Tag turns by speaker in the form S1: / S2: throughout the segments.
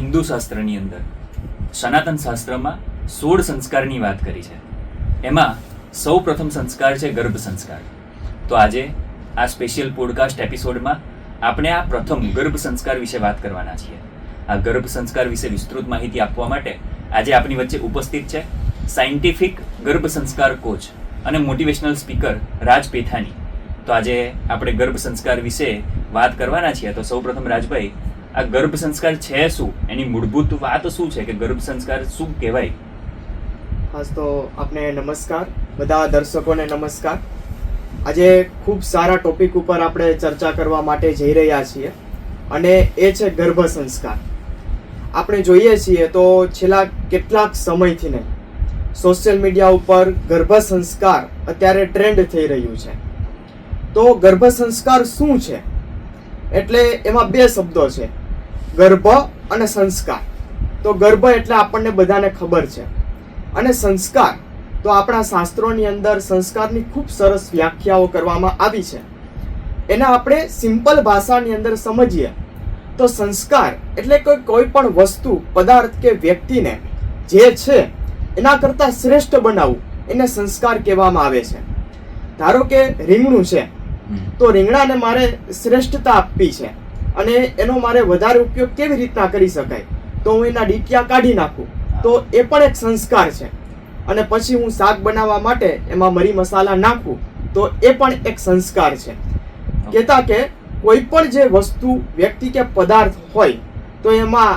S1: હિન્દુ શાસ્ત્રની અંદર સનાતન શાસ્ત્રમાં 16 સંસ્કારની વાત કરી છે. એમાં સૌ પ્રથમ સંસ્કાર છે ગર્ભ સંસ્કાર. તો આજે આ સ્પેશિયલ પોડકાસ્ટ એપિસોડમાં આપણે આ પ્રથમ ગર્ભ સંસ્કાર વિશે વાત કરવાના છીએ. આ ગર્ભ સંસ્કાર વિશે વિસ્તૃત માહિતી આપવા માટે આજે આપણી વચ્ચે ઉપસ્થિત છે સાયન્ટિફિક ગર્ભ સંસ્કાર કોચ અને મોટિવેશનલ સ્પીકર રાજ પેથાની. તો આજે આપણે ગર્ભ સંસ્કાર વિશે વાત કરવાના છીએ. તો સૌપ્રથમ રાજભાઈ, આ ગર્ભ સંસ્કાર છે શું, એની મૂળભૂત વાત શું છે કે ગર્ભ સંસ્કાર શું કહેવાય?
S2: ખાસ તો આપને નમસ્કાર, બધા દર્શકોને નમસ્કાર. આજે ખૂબ સારા ટોપિક ઉપર આપણે ચર્ચા કરવા માટે જઈ રહ્યા છીએ અને એ છે ગર્ભ સંસ્કાર. આપણે જોઈએ છીએ તો છેલ્લા કેટલાક સમયથી ને સોશિયલ મીડિયા ઉપર ગર્ભ સંસ્કાર અત્યારે ટ્રેન્ડ થઈ રહ્યું છે. તો ગર્ભ સંસ્કાર શું છે? એટલે એમાં બે શબ્દો છે, ગર્ભ અને સંસ્કાર. તો ગર્ભ એટલે આપણને બધાને ખબર છે, અને સંસ્કાર તો આપણા શાસ્ત્રોની અંદર સંસ્કારની ખૂબ સરસ વ્યાખ્યાઓ કરવામાં આવી છે. એને આપણે સિમ્પલ ભાષાની અંદર સમજીએ તો સંસ્કાર એટલે કોઈ પણ વસ્તુ, પદાર્થ કે વ્યક્તિને જે છે એના કરતાં શ્રેષ્ઠ બનાવવું, એને સંસ્કાર કહેવામાં આવે છે. ધારો કે રીંગણું છે, તો રીંગણાને મારે શ્રેષ્ઠતા આપવી છે અને એનો મારે વધારે ઉપયોગ કેવી રીતના કરી શકાય, તો હું એના ડીટિયા કાઢી નાખું, તો એ પણ એક સંસ્કાર છે. અને પછી હું શાક બનાવવા માટે એમાં મરી મસાલા નાખું, તો એ પણ એક સંસ્કાર છે. કહેતા કે કોઈ પણ જે વસ્તુ, વ્યક્તિ કે પદાર્થ હોય તો એમાં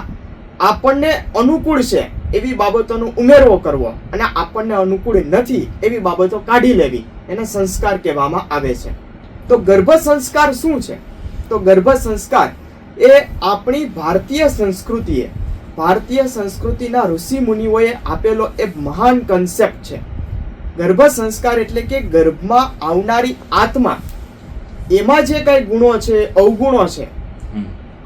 S2: આપણને અનુકૂળ છે એવી બાબતોનો ઉમેરો કરવો અને આપણને અનુકૂળ નથી એવી બાબતો કાઢી લેવી, એને સંસ્કાર કહેવામાં આવે છે. તો ગર્ભ સંસ્કાર શું છે? તો ગર્ભ સંસ્કાર એ આપણી ભારતીય સંસ્કૃતિએ, ભારતીય સંસ્કૃતિના ઋષિ મુનિઓએ આપેલો એક મહાન કન્સેપ્ટ છે. ગર્ભ સંસ્કાર એટલે કે ગર્ભમાં આવનારી આત્મા, એમાં જે કઈ ગુણો છે, અવગુણો છે,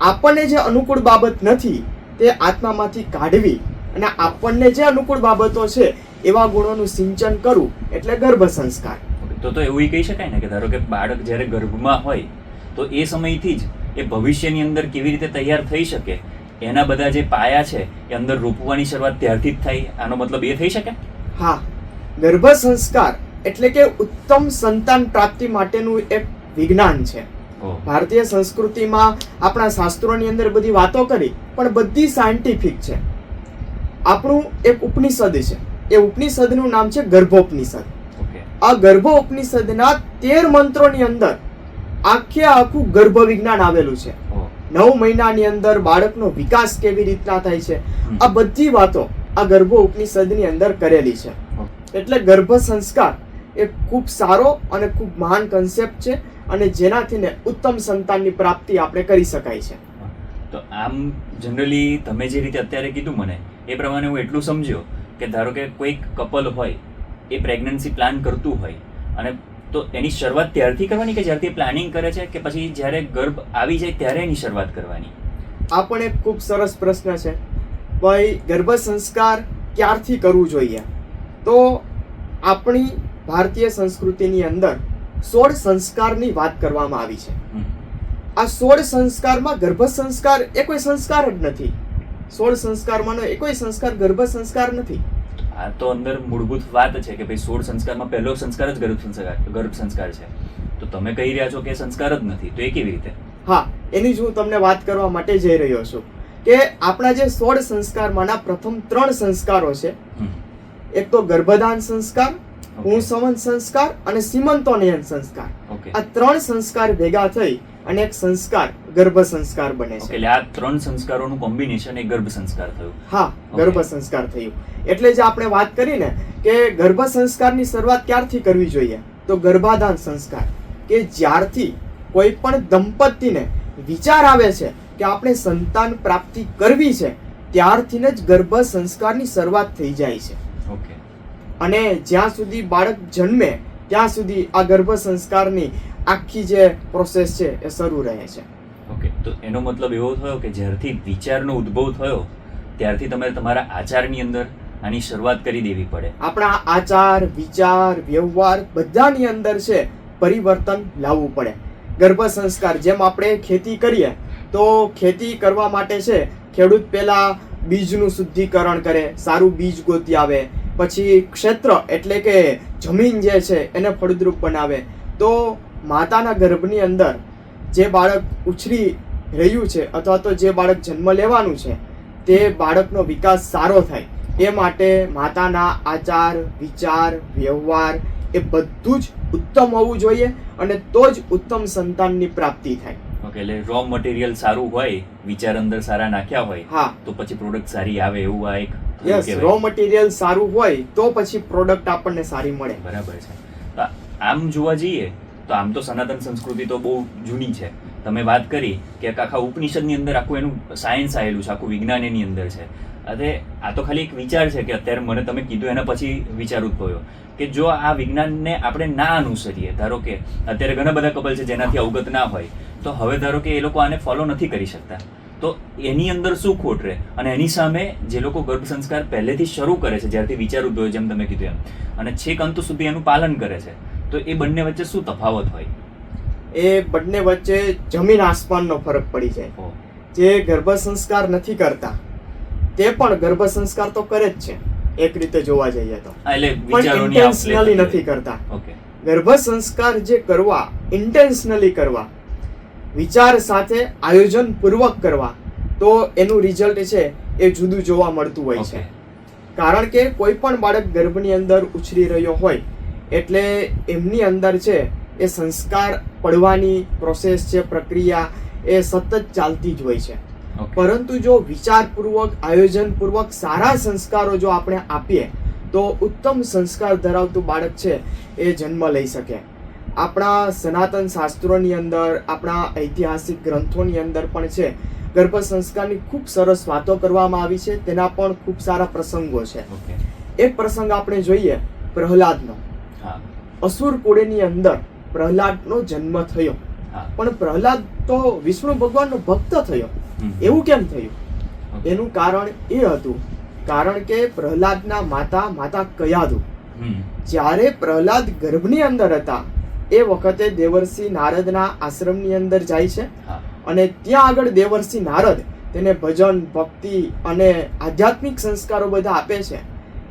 S2: આપણને જે અનુકૂળ બાબત નથી તે આત્મામાંથી કાઢવી અને આપણને જે અનુકૂળ બાબતો છે એવા ગુણોનું સિંચન કરવું એટલે ગર્ભ સંસ્કાર.
S1: તો એવું કહી શકાય ને કે ધારો કે બાળક જ્યારે ગર્ભમાં હોય તો એ સમયથી જ એ ભવિષ્યની અંદર કેવી રીતે તૈયાર થઈ શકે, એના બધા જે પાયા છે એ અંદર રોપવાની શરૂઆત ત્યારથી જ થાય, આનો મતલબ એ થઈ શકે?
S2: હા, ગર્ભ સંસ્કાર એટલે કે ઉત્તમ સંતાન પ્રાપ્તિ માટેનું એક વિજ્ઞાન છે. ભારતીય સંસ્કૃતિમાં આપણા શાસ્ત્રોની અંદર બધી વાતો કરી, પણ બધી સાયન્ટિફિક છે. આપણું એક ઉપનિષદ છે, એ ઉપનિષદનું નામ છે ગર્ભોપનિષદ. આ ગર્ભોપનિષદના 13 મંત્રોની અંદર આખે આખું ગર્ભ વિજ્ઞાન આવેલું છે. 9 મહિનાની અંદર બાળકનો વિકાસ કેવી રીતના થાય છે, આ બધી વાતો આ ગર્ભ ઉપનિષદની અંદર કરેલી છે. એટલે ગર્ભ સંસ્કાર એ ખૂબ સારો અને ખૂબ મહાન કન્સેપ્ટ છે અને જેનાથી ને ઉત્તમ સંતાનની પ્રાપ્તિ આપણે કરી શકાય છે.
S1: તો આમ જનરલી તમે જે રીતે અત્યારે કીધું મને એ પ્રમાણે હું એટલું સમજ્યો કે ધારો કે કોઈક કપલ હોય, એ પ્રેગ્નન્સી પ્લાન કરતું હોય, અને તો એની શરૂઆત ત્યારથી કરવાની કે જ્યારથી પ્લાનિંગ કરે છે, કે પછી જ્યારે ગર્ભ આવી જાય ત્યારે એની શરૂઆત કરવાની?
S2: આ પણ એક ખૂબ સરસ પ્રશ્ન છે. ભાઈ, ગર્ભ સંસ્કાર ક્યારથી કરવું જોઈએ? તો આપણી ભારતીય સંસ્કૃતિની અંદર 16 સંસ્કારની વાત કરવામાં આવી છે. આ 16 સંસ્કારમાં ગર્ભ સંસ્કાર એ કોઈ સંસ્કાર જ નથી. 16 સંસ્કારમાંનો એ કોઈ સંસ્કાર ગર્ભ સંસ્કાર નથી.
S1: આ તો અંદર મૂળભૂત વાત છે કે ભાઈ 16 સંસ્કારમાં પહેલો સંસ્કાર જ ગર્ભ સંસ્કાર છે. તો તમે કહી રહ્યા છો કે સંસ્કાર જ નથી, તો એ કેવી રીતે?
S2: હા, એની જ હું તમને વાત કરવા માટે જઈ રહ્યો છું કે આપણા જે 16 સંસ્કારમાંના પ્રથમ 3 સંસ્કારો છે. એક તો ગર્ભદાન સંસ્કાર, પુંસવન સંસ્કાર અને સીમંતોનયન સંસ્કાર. આ 3 સંસ્કાર ભેગા થઈ અને એક સંસ્કાર ગર્ભ સંસ્કાર બને છે.
S1: એટલે આ 3 સંસ્કારોનું કોમ્બિનેશન એ ગર્ભ સંસ્કાર થયું.
S2: હા, ગર્ભ સંસ્કાર થયું. એટલે જ આપણે વાત કરી ને કે ગર્ભ સંસ્કારની શરૂઆત ક્યારથી કરવી જોઈએ? તો ગર્ભાધાન સંસ્કાર, કે જ્યારથી કોઈ પણ દંપતીને વિચાર આવે છે કે આપણે સંતાન પ્રાપ્તિ કરવી છે, ત્યારથી જ ગર્ભ સંસ્કારની શરૂઆત થઈ જાય છે. અને જ્યાં સુધી બાળક જન્મે ત્યાં સુધી આ ગર્ભ સંસ્કારની આખી જે પ્રોસેસ છે એ શરૂ રહે છે.
S1: ઓકે, તો એનો મતલબ એવો થયો કે જ્યારથી વિચારનો ઉદ્ભવ થયો ત્યારથી તમારે તમારા આચારની અંદર આની શરૂઆત કરી દેવી પડે.
S2: આપણા આચાર, વિચાર, વ્યવહાર બધાની અંદર છે પરિવર્તન લાવવું પડે. ગર્ભ સંસ્કાર, જેમ આપણે ખેતી કરીએ તો ખેતી કરવા માટે છે ખેડૂત પહેલા બીજનું શુદ્ધિકરણ કરે, સારું બીજ ગોતી આવે, પછી ક્ષેત્ર એટલે કે જમીન જે છે એને ફળદ્રુપ બનાવે. તો માતાના ગર્ભની અંદર જે બાળક ઉછરી રહ્યું છે અથવા તો જે બાળક જન્મ લેવાનું છે તે બાળકનો વિકાસ સારો થાય એ માટે માતાના આચાર, વિચાર, વ્યવહાર એ બધું જ ઉત્તમ હોવું જોઈએ અને તો જ ઉત્તમ સંતાનની પ્રાપ્તિ થાય.
S1: ઓકે, એટલે રો મટીરિયલ સારું હોય, વિચાર અંદર સારા નાખ્યા હોય,
S2: હા,
S1: તો પછી પ્રોડક્ટ સારી આવે, એવું આ એક
S2: યસ, રો મટીરિયલ સારું હોય તો પછી પ્રોડક્ટ આપણને સારી મળે.
S1: બરાબર છે. તો આમ જોવા જઈએ તો આમ તો સનાતન સંસ્કૃતિ તો બહુ જૂની છે. તમે વાત કરી કે આખા ઉપનિષદની અંદર આખું એનું સાયન્સ આવેલું છે, આખું વિજ્ઞાન એની અંદર છે. અરે આ તો ખાલી એક વિચાર છે કે અત્યારે મને તમે કીધું એના પછી વિચાર ઉદ્ભવ્યો કે જો આ વિજ્ઞાનને આપણે ના અનુસરીએ, ધારો કે અત્યારે ઘણા બધા કપલ છે જેનાથી અવગત ના હોય, તો હવે ધારો કે એ લોકો આને ફોલો નથી કરી શકતા, તો એની અંદર શું ખોટ રહે? અને એની સામે જે લોકો ગર્ભ સંસ્કાર પહેલેથી શરૂ કરે છે, જ્યારથી વિચાર ઉદ્ભવ્યો જેમ તમે કીધું એમ, અને છેક અંત સુધી એનું પાલન કરે છે, તો એ બંને વચ્ચે શું તફાવત હોય?
S2: એ બંને વચ્ચે જમીન આસમાનનો ફરક પડી જાય. જે ગર્ભ સંસ્કાર નથી કરતા તે પણ ગર્ભ સંસ્કાર તો કરે જ છે એક રીતે જોવા જઈએ તો, પણ ઇન્ટેન્શનલી નથી કરતા. ગર્ભ સંસ્કાર જે કરવા, ઇન્ટેન્શનલી કરવા, વિચાર સાથે આયોજન પૂર્વક કરવા, તો એનું રિઝલ્ટ છે એ જુદું જોવા મળતું હોય છે. કારણ કે કોઈ પણ બાળક ગર્ભની અંદર ઉછરી રહ્યો હોય એટલે એમની અંદર છે એ સંસ્કાર પડવાની પ્રોસેસ છે, પ્રક્રિયા એ સતત ચાલતી જ હોય છે. પરંતુ જો વિચારપૂર્વક, આયોજનપૂર્વક સારા સંસ્કારો જો આપણે આપીએ તો ઉત્તમ સંસ્કાર ધરાવતું બાળક છે એ જન્મ લઈ શકે. આપણા સનાતન શાસ્ત્રોની અંદર, આપણા ઐતિહાસિક ગ્રંથોની અંદર પણ છે ગર્ભ સંસ્કારની ખૂબ સરસ વાતો કરવામાં આવી છે. તેના પણ ખૂબ સારા પ્રસંગો છે. એક પ્રસંગ આપણે જોઈએ પ્રહલાદનો. અસુર કુળની અંદર પ્રહલાદનો જન્મ થયો, પણ પ્રહલાદ તો વિષ્ણુ ભગવાનનો ભક્ત થયો. એવું કેમ થયું? એનું કારણ એ હતું કારણ કે પ્રહલાદના માતા કયાદુ જ્યારે પ્રહલાદ ગર્ભની અંદર હતા એ વખતે દેવર્ષિ નારદના આશ્રમની અંદર જાય છે અને ત્યાં આગળ દેવર્ષિ નારદ તેને ભજન, ભક્તિ અને આધ્યાત્મિક સંસ્કારો બધા આપે છે.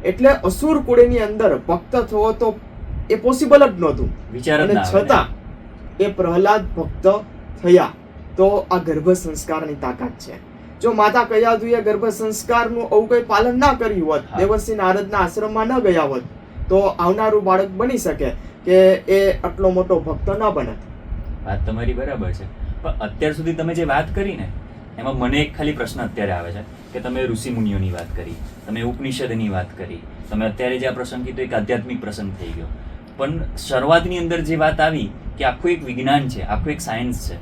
S2: એટલે અસુર કુળની અંદર ભક્ત થવો તો એ પોસિબલ જ નહોતું, અને છતાં એ પ્રહલાદ ભક્ત થયા. તો આ ગર્ભ સંસ્કારની તાકાત છે. જો માતા કયાદુએ ગર્ભ સંસ્કારનું આવું કોઈ પાલન ના કર્યું હોત, દેવર્ષિ નારદના આશ્રમમાં ન ગયા હોત, તો આવનારું બાળક બની શકે કે એ આટલો મોટો ભક્ત ન બનત.
S1: વાત તમારી બરાબર છે. પણ અત્યાર સુધી તમે જે વાત કરી ને એમાં મને એક ખાલી પ્રશ્ન અત્યારે આવે છે કે તમે ઋષિ મુનિઓની વાત કરી, તમે ઉપનિષદની વાત કરી, તમે અત્યારે જે આ પ્રસંગ કીધો એક આધ્યાત્મિક પ્રસંગ થઈ ગયો, પણ શરૂઆતની અંદર જે વાત આવી કે આખું એક વિજ્ઞાન છે, આખું એક સાયન્સ છે,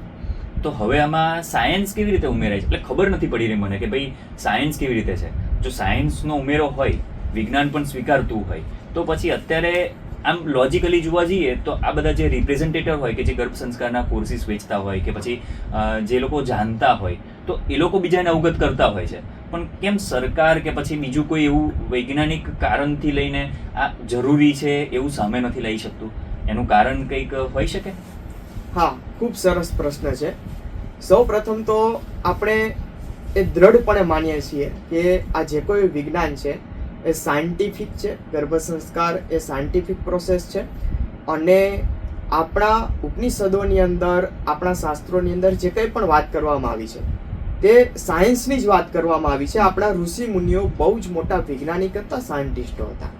S1: તો હવે આમાં સાયન્સ કેવી રીતે ઉમેરાય છે? એટલે ખબર નથી પડી રહી મને કે ભાઈ સાયન્સ કેવી રીતે છે. જો સાયન્સનો ઉમેરો હોય, વિજ્ઞાન પણ સ્વીકારતું હોય, તો પછી અત્યારે આમ લોજિકલી જોવા જઈએ તો આ બધા જે રિપ્રેઝેન્ટેટર હોય કે જે ગર્ભ સંસ્કારના કોર્સિસ વેચતા હોય કે પછી જે લોકો જાણતા હોય, તો એ લોકો બીજાને અવગત કરતા હોય છે. પણ કેમ સરકાર કે પછી બીજું કોઈ એવું વૈજ્ઞાનિક કારણથી લઈને આ જરૂરી છે એવું સામે નથી લઈ શકતું? એનું કારણ કંઈક હોઈ શકે?
S2: હા, ખૂબ સરસ પ્રશ્ન છે. સૌ પ્રથમ તો આપણે એ દ્રઢપણે માનીએ છીએ કે આ જે કોઈ વિજ્ઞાન છે એ સાયન્ટિફિક છે. ગર્ભ સંસ્કાર એ સાયન્ટિફિક પ્રોસેસ છે અને આપણા ઉપનિષદોની અંદર, આપણા શાસ્ત્રોની અંદર જે કંઈ પણ વાત કરવામાં આવી છે તે સાયન્સની જ વાત કરવામાં આવી છે. આપણા ઋષિ મુનિઓ બહુ જ મોટા વૈજ્ઞાનિક હતા, સાયન્ટિસ્ટો હતા.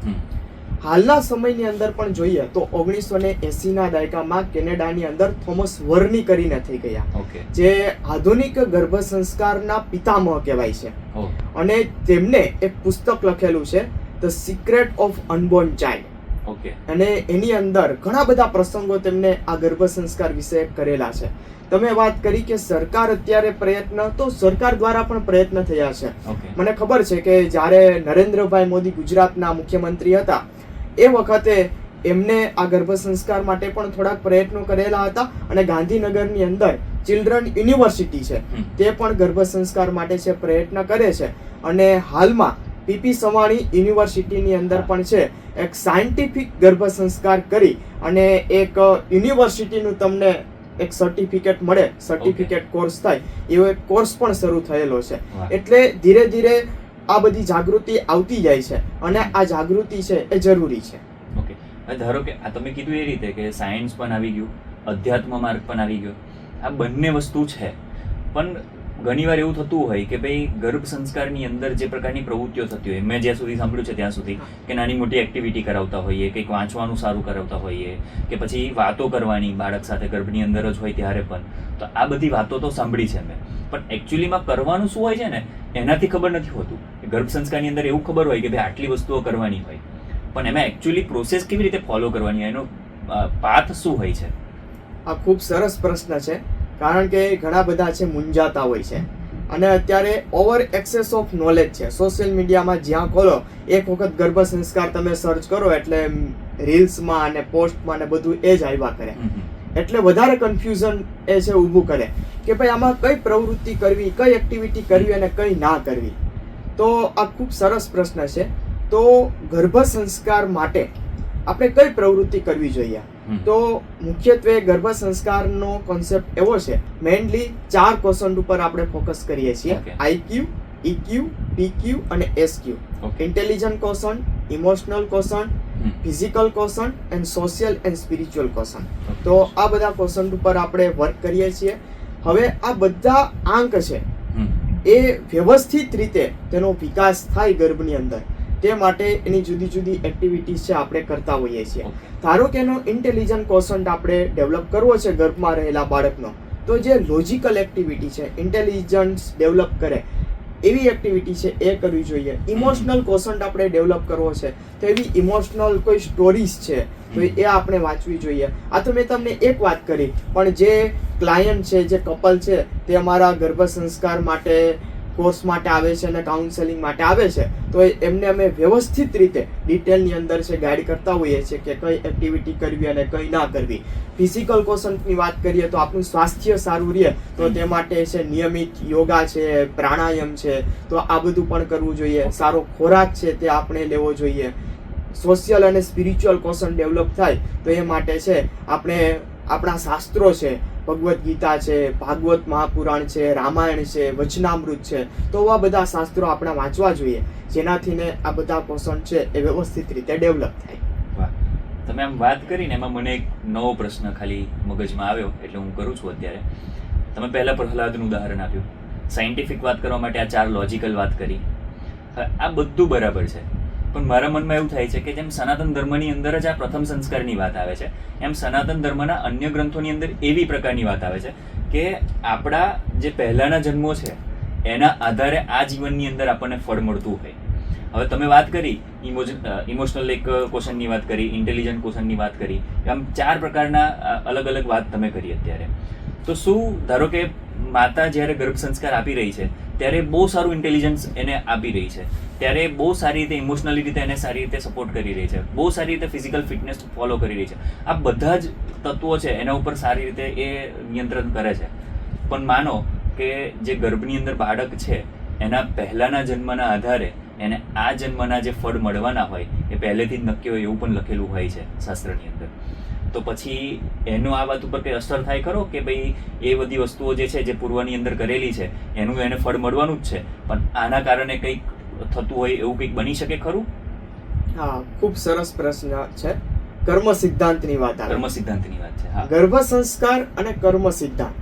S2: હાલના સમયની અંદર પણ જોઈએ તો 1980ના દાયકામાં કેનેડાની અંદર થોમસ વર્ની કરીને થઈ ગયા, જે આધુનિક ગર્ભ સંસ્કારના પિતામહ કહેવાય છે. અને તેમને એક પુસ્તક લખેલું છે ધ સિક્રેટ ઓફ અનબોર્ન ચાઇલ્ડ. અને એની અંદર ઘણા બધા પ્રસંગો તેમને આ ગર્ભ સંસ્કાર વિશે કરેલા છે. તમે વાત કરી કે સરકાર અત્યારે પ્રયત્ન, તો સરકાર દ્વારા પણ પ્રયત્ન થયા છે. મને ખબર છે કે જ્યારે નરેન્દ્રભાઈ મોદી ગુજરાતના મુખ્યમંત્રી હતા એ વખતે એમને આ ગર્ભ સંસ્કાર માટે પણ થોડાક પ્રયત્નો કરેલા હતા. અને ગાંધીનગરની અંદર ચિલ્ડ્રન યુનિવર્સિટી છે તે પણ ગર્ભ સંસ્કાર માટે છે પ્રયત્ન કરે છે. અને હાલમાં પીપી સવાણી યુનિવર્સિટીની અંદર પણ છે એક સાયન્ટિફિક ગર્ભ સંસ્કાર કરી અને એક યુનિવર્સિટીનું તમને એક સર્ટિફિકેટ મળે, સર્ટિફિકેટ કોર્સ થાય, એવો એક કોર્સ પણ શરૂ થયેલો છે.
S1: વાહ.
S2: એટલે ધીરે ધીરે આ બધી જાગૃતિ આવતી જાય છે અને આ જાગૃતિ છે એ જરૂરી છે.
S1: ઓકે, હવે ધારો કે આ તમે કીધું એ રીતે કે સાયન્સ પણ આવી ગયું, અધ્યાત્મ માર્ગ પણ આવી ગયો, આ બંને વસ્તુ છે. પણ ઘણીવાર એવું થતું હોય કે ભાઈ ગર્ભ સંસ્કારની અંદર જે પ્રકારની પ્રવૃત્તિઓ થતી હોય, મેં જ્યાં સુધી સાંભળ્યું છે ત્યાં સુધી, કે નાની મોટી એક્ટિવિટી કરાવતા હોઈએ, કંઈક વાંચવાનું સારું કરાવતા હોઈએ, કે પછી વાતો કરવાની બાળક સાથે ગર્ભની અંદર જ હોય ત્યારે પણ, તો આ બધી વાતો તો સાંભળી છે મેં, પણ એકચ્યુઅલીમાં કરવાનું શું હોય છે ને એનાથી ખબર નથી હોતું. ગર્ભ સંસ્કારની અંદર એવું ખબર હોય કે ભાઈ આટલી વસ્તુઓ કરવાની હોય, પણ એમાં એકચ્યુઅલી પ્રોસેસ કેવી રીતે ફોલો કરવાની હોય, એનો પાથ શું હોય છે?
S2: આ ખૂબ સરસ પ્રશ્ન છે, કારણ કે ઘણા બધા છે મૂંઝાતા હોય છે અને અત્યારે ઓવર એક્સેસ ઓફ નોલેજ છે. સોશિયલ મીડિયામાં જ્યાં ખોલો એક વખત ગર્ભ સંસ્કાર તમે સર્ચ કરો એટલે રીલ્સમાં અને પોસ્ટમાં ને બધું એ જ આવ્યા કરે, એટલે વધારે કન્ફ્યુઝન એ છે ઊભું કરે કે ભાઈ આમાં કઈ પ્રવૃત્તિ કરવી, કઈ એક્ટિવિટી કરવી અને કઈ ના કરવી. તો આ ખૂબ સરસ પ્રશ્ન છે. તો ગર્ભ સંસ્કાર માટે આપણે કઈ પ્રવૃત્તિ કરવી જોઈએ? તો મુખ્યત્વે ગર્ભ સંસ્કારનો કોન્સેપ્ટ એવો છે, મેઇનલી 4 ક્વેશ્ચન ઉપર આપણે ફોકસ કરીએ છીએ. IQ, EQ, PQ અને SQ. Intelligent question, emotional question, physical question and social and spiritual question. તો આ બધા ક્વેશ્ચન ઉપર આપણે વર્ક કરીએ છીએ. હવે આ બધા આંક છે એ વ્યવસ્થિત રીતે તેનો વિકાસ થાય ગર્ભની અંદર, તે માટે એની જુદી જુદી એક્ટિવિટીઝ છે આપણે કરતા હોઈએ છીએ. ધારો કે એનો ઇન્ટેલિજન્ટ ક્વોશન્ટ આપણે ડેવલપ કરવો છે ગર્ભમાં રહેલા બાળકનો, તો જે લોજિકલ એક્ટિવિટી છે, ઇન્ટેલિજન્સ ડેવલપ કરે એવી એક્ટિવિટી છે એ કરવી જોઈએ. ઇમોશનલ ક્વોશન્ટ આપણે ડેવલપ કરવો છે તો એવી ઇમોશનલ કોઈ સ્ટોરીઝ છે તો એ આપણે વાંચવી જોઈએ. આ તો મેં તમને એક વાત કરી, પણ જે ક્લાયન્ટ છે, જે કપલ છે, તે અમારા ગર્ભ સંસ્કાર માટે કોર્સ માટે આવે છે અને કાઉન્સેલિંગ માટે આવે છે, તો એમને અમે વ્યવસ્થિત રીતે ડિટેલની અંદર છે ગાઈડ કરતા હોઈએ છીએ કે કઈ એક્ટિવિટી કરવી અને કઈ ના કરવી. ફિઝિકલ ક્વોશન્ટની વાત કરીએ તો આપણું સ્વાસ્થ્ય સારું રહે તો તે માટે છે નિયમિત યોગા છે, પ્રાણાયામ છે, તો આ બધું પણ કરવું જોઈએ. સારો ખોરાક છે તે આપણે લેવો જોઈએ. સોશિયલ અને સ્પિરિચ્યુઅલ ક્વોશન્ટ ડેવલપ થાય તો એ માટે છે આપણે આપણા શાસ્ત્રો છે, ભગવદ્ ગીતા છે, ભાગવત મહાપુરાણ છે, રામાયણ છે, વચનામૃત છે, તો આ બધા શાસ્ત્રો આપણે વાંચવા જોઈએ, જેનાથી આ બધા ક્વેશ્ચન છે એ વ્યવસ્થિત રીતે ડેવલપ થાય.
S1: વાહ, તમે આમ વાત કરીને એમાં મને એક નવો પ્રશ્ન ખાલી મગજમાં આવ્યો એટલે હું કરું છું અત્યારે. તમે પહેલા પ્રહલાદનું ઉદાહરણ આપ્યું, સાયન્ટિફિક વાત કરવા માટે આ 4 લોજિકલ વાત કરી. આ બધું બરાબર છે, પણ મારા મનમાં એવું થાય છે કે જેમ સનાતન ધર્મની અંદર જ આ પ્રથમ સંસ્કારની વાત આવે છે, એમ સનાતન ધર્મના અન્ય ગ્રંથોની અંદર એવી પ્રકારની વાત આવે છે કે આપણા જે પહેલાના જન્મો છે એના આધારે આ જીવનની અંદર આપણને ફળ મળતું હોય. હવે તમે વાત કરી ઇમોશનલ એક ક્વેશ્ચનની વાત કરી, ઇન્ટેલિજન્ટ ક્વેશ્ચનની વાત કરી, આમ 4 પ્રકારના અલગ અલગ વાત તમે કરી અત્યારે. તો શું ધારો કે માતા જ્યારે ગર્ભ સંસ્કાર આપી રહી છે ત્યારે બહુ સારું ઇન્ટેલિજન્સ એને આપી રહી છે, ત્યારે બહુ સારી રીતે ઇમોશનલી રીતે એને સારી રીતે સપોર્ટ કરી રહી છે, બહુ સારી રીતે ફિઝિકલ ફિટનેસ ફોલો કરી રહી છે, આ બધા જ તત્વો છે એના ઉપર સારી રીતે એ નિયંત્રણ કરે છે. પણ માનો કે જે ગર્ભની અંદર બાળક છે એના પહેલાના જન્મના આધારે એને આ જન્મના જે ફળ મળવાના હોય એ પહેલેથી જ નક્કી હોય એવું પણ લખેલું હોય છે શાસ્ત્રની અંદર, તો પછી એનો આ વાત ઉપર કંઈ અસર થાય ખરો કે ભાઈ એ બધી વસ્તુઓ જે છે જે પૂર્વની અંદર કરેલી છે એનું એને ફળ મળવાનું જ છે, પણ આના કારણે કંઈક થતું હોય એવું કંઈક બની શકે ખરું?
S2: હા, ખૂબ સરસ પ્રશ્ન છે. કર્મ સિદ્ધાંતની વાત આવે.
S1: કર્મ સિદ્ધાંતની વાત છે. હા,
S2: ગર્ભ સંસ્કાર અને કર્મ સિદ્ધાંત.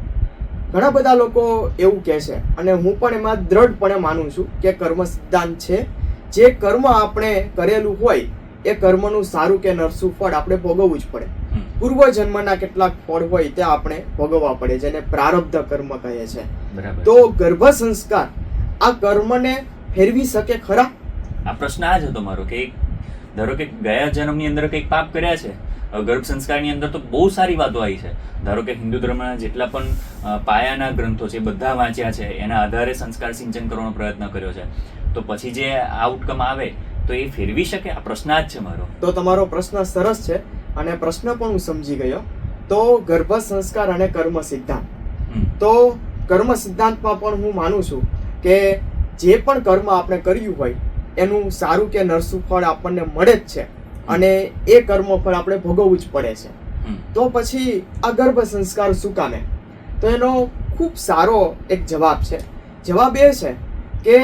S2: ઘણા બધા લોકો એવું કહે છે અને હું પણ એમાં દ્રઢપણે માનું છું કે કર્મ સિદ્ધાંત છે. જે કર્મ આપણે કરેલું હોય એ કર્મનું સારું કે નરસું ફળ આપણે ભોગવવું જ પડે. પૂર્વ જન્મના કેટલાક ફળ હોય તે આપણે ભોગવવા પડે, જેને પ્રારબ્ધ કર્મ કહે છે. તો ગર્ભ સંસ્કાર આ કર્મને ફેરવી શકે ખરા?
S1: આ પ્રશ્ન આ જ હતો મારો કે ધારો કે ગયા જન્મની અંદર કંઈક પાપ કર્યા છે, ગર્ભ સંસ્કારની અંદર તો બહુ સારી વાતો આવી છે. ધારો કે હિન્દુ ધર્મના જેટલા પણ પાયાના ગ્રંથો છે બધા વાંચ્યા છે, એના આધારે સંસ્કાર સિંચન કરવાનો પ્રયત્ન કર્યો છે, તો પછી જે આઉટકમ આવે તો એ ફેરવી શકે? આ પ્રશ્ન જ છે મારો.
S2: તો તમારો પ્રશ્ન સરસ છે અને પ્રશ્ન પણ હું સમજી ગયો. તો ગર્ભ સંસ્કાર અને કર્મ સિદ્ધાંત, તો કર્મ સિદ્ધાંતમાં પણ હું માનું છું કે જે પણ કર્મ આપણે કર્યું હોય એનું સારું કે નરસું ફળ આપણને મળે જ છે અને એ કર્મ ફળ આપણે ભોગવવું જ પડે છે. તો પછી આ ગર્ભ સંસ્કાર શું કામે? તો એનો ખૂબ સારો એક જવાબ છે. જવાબ એ છે કે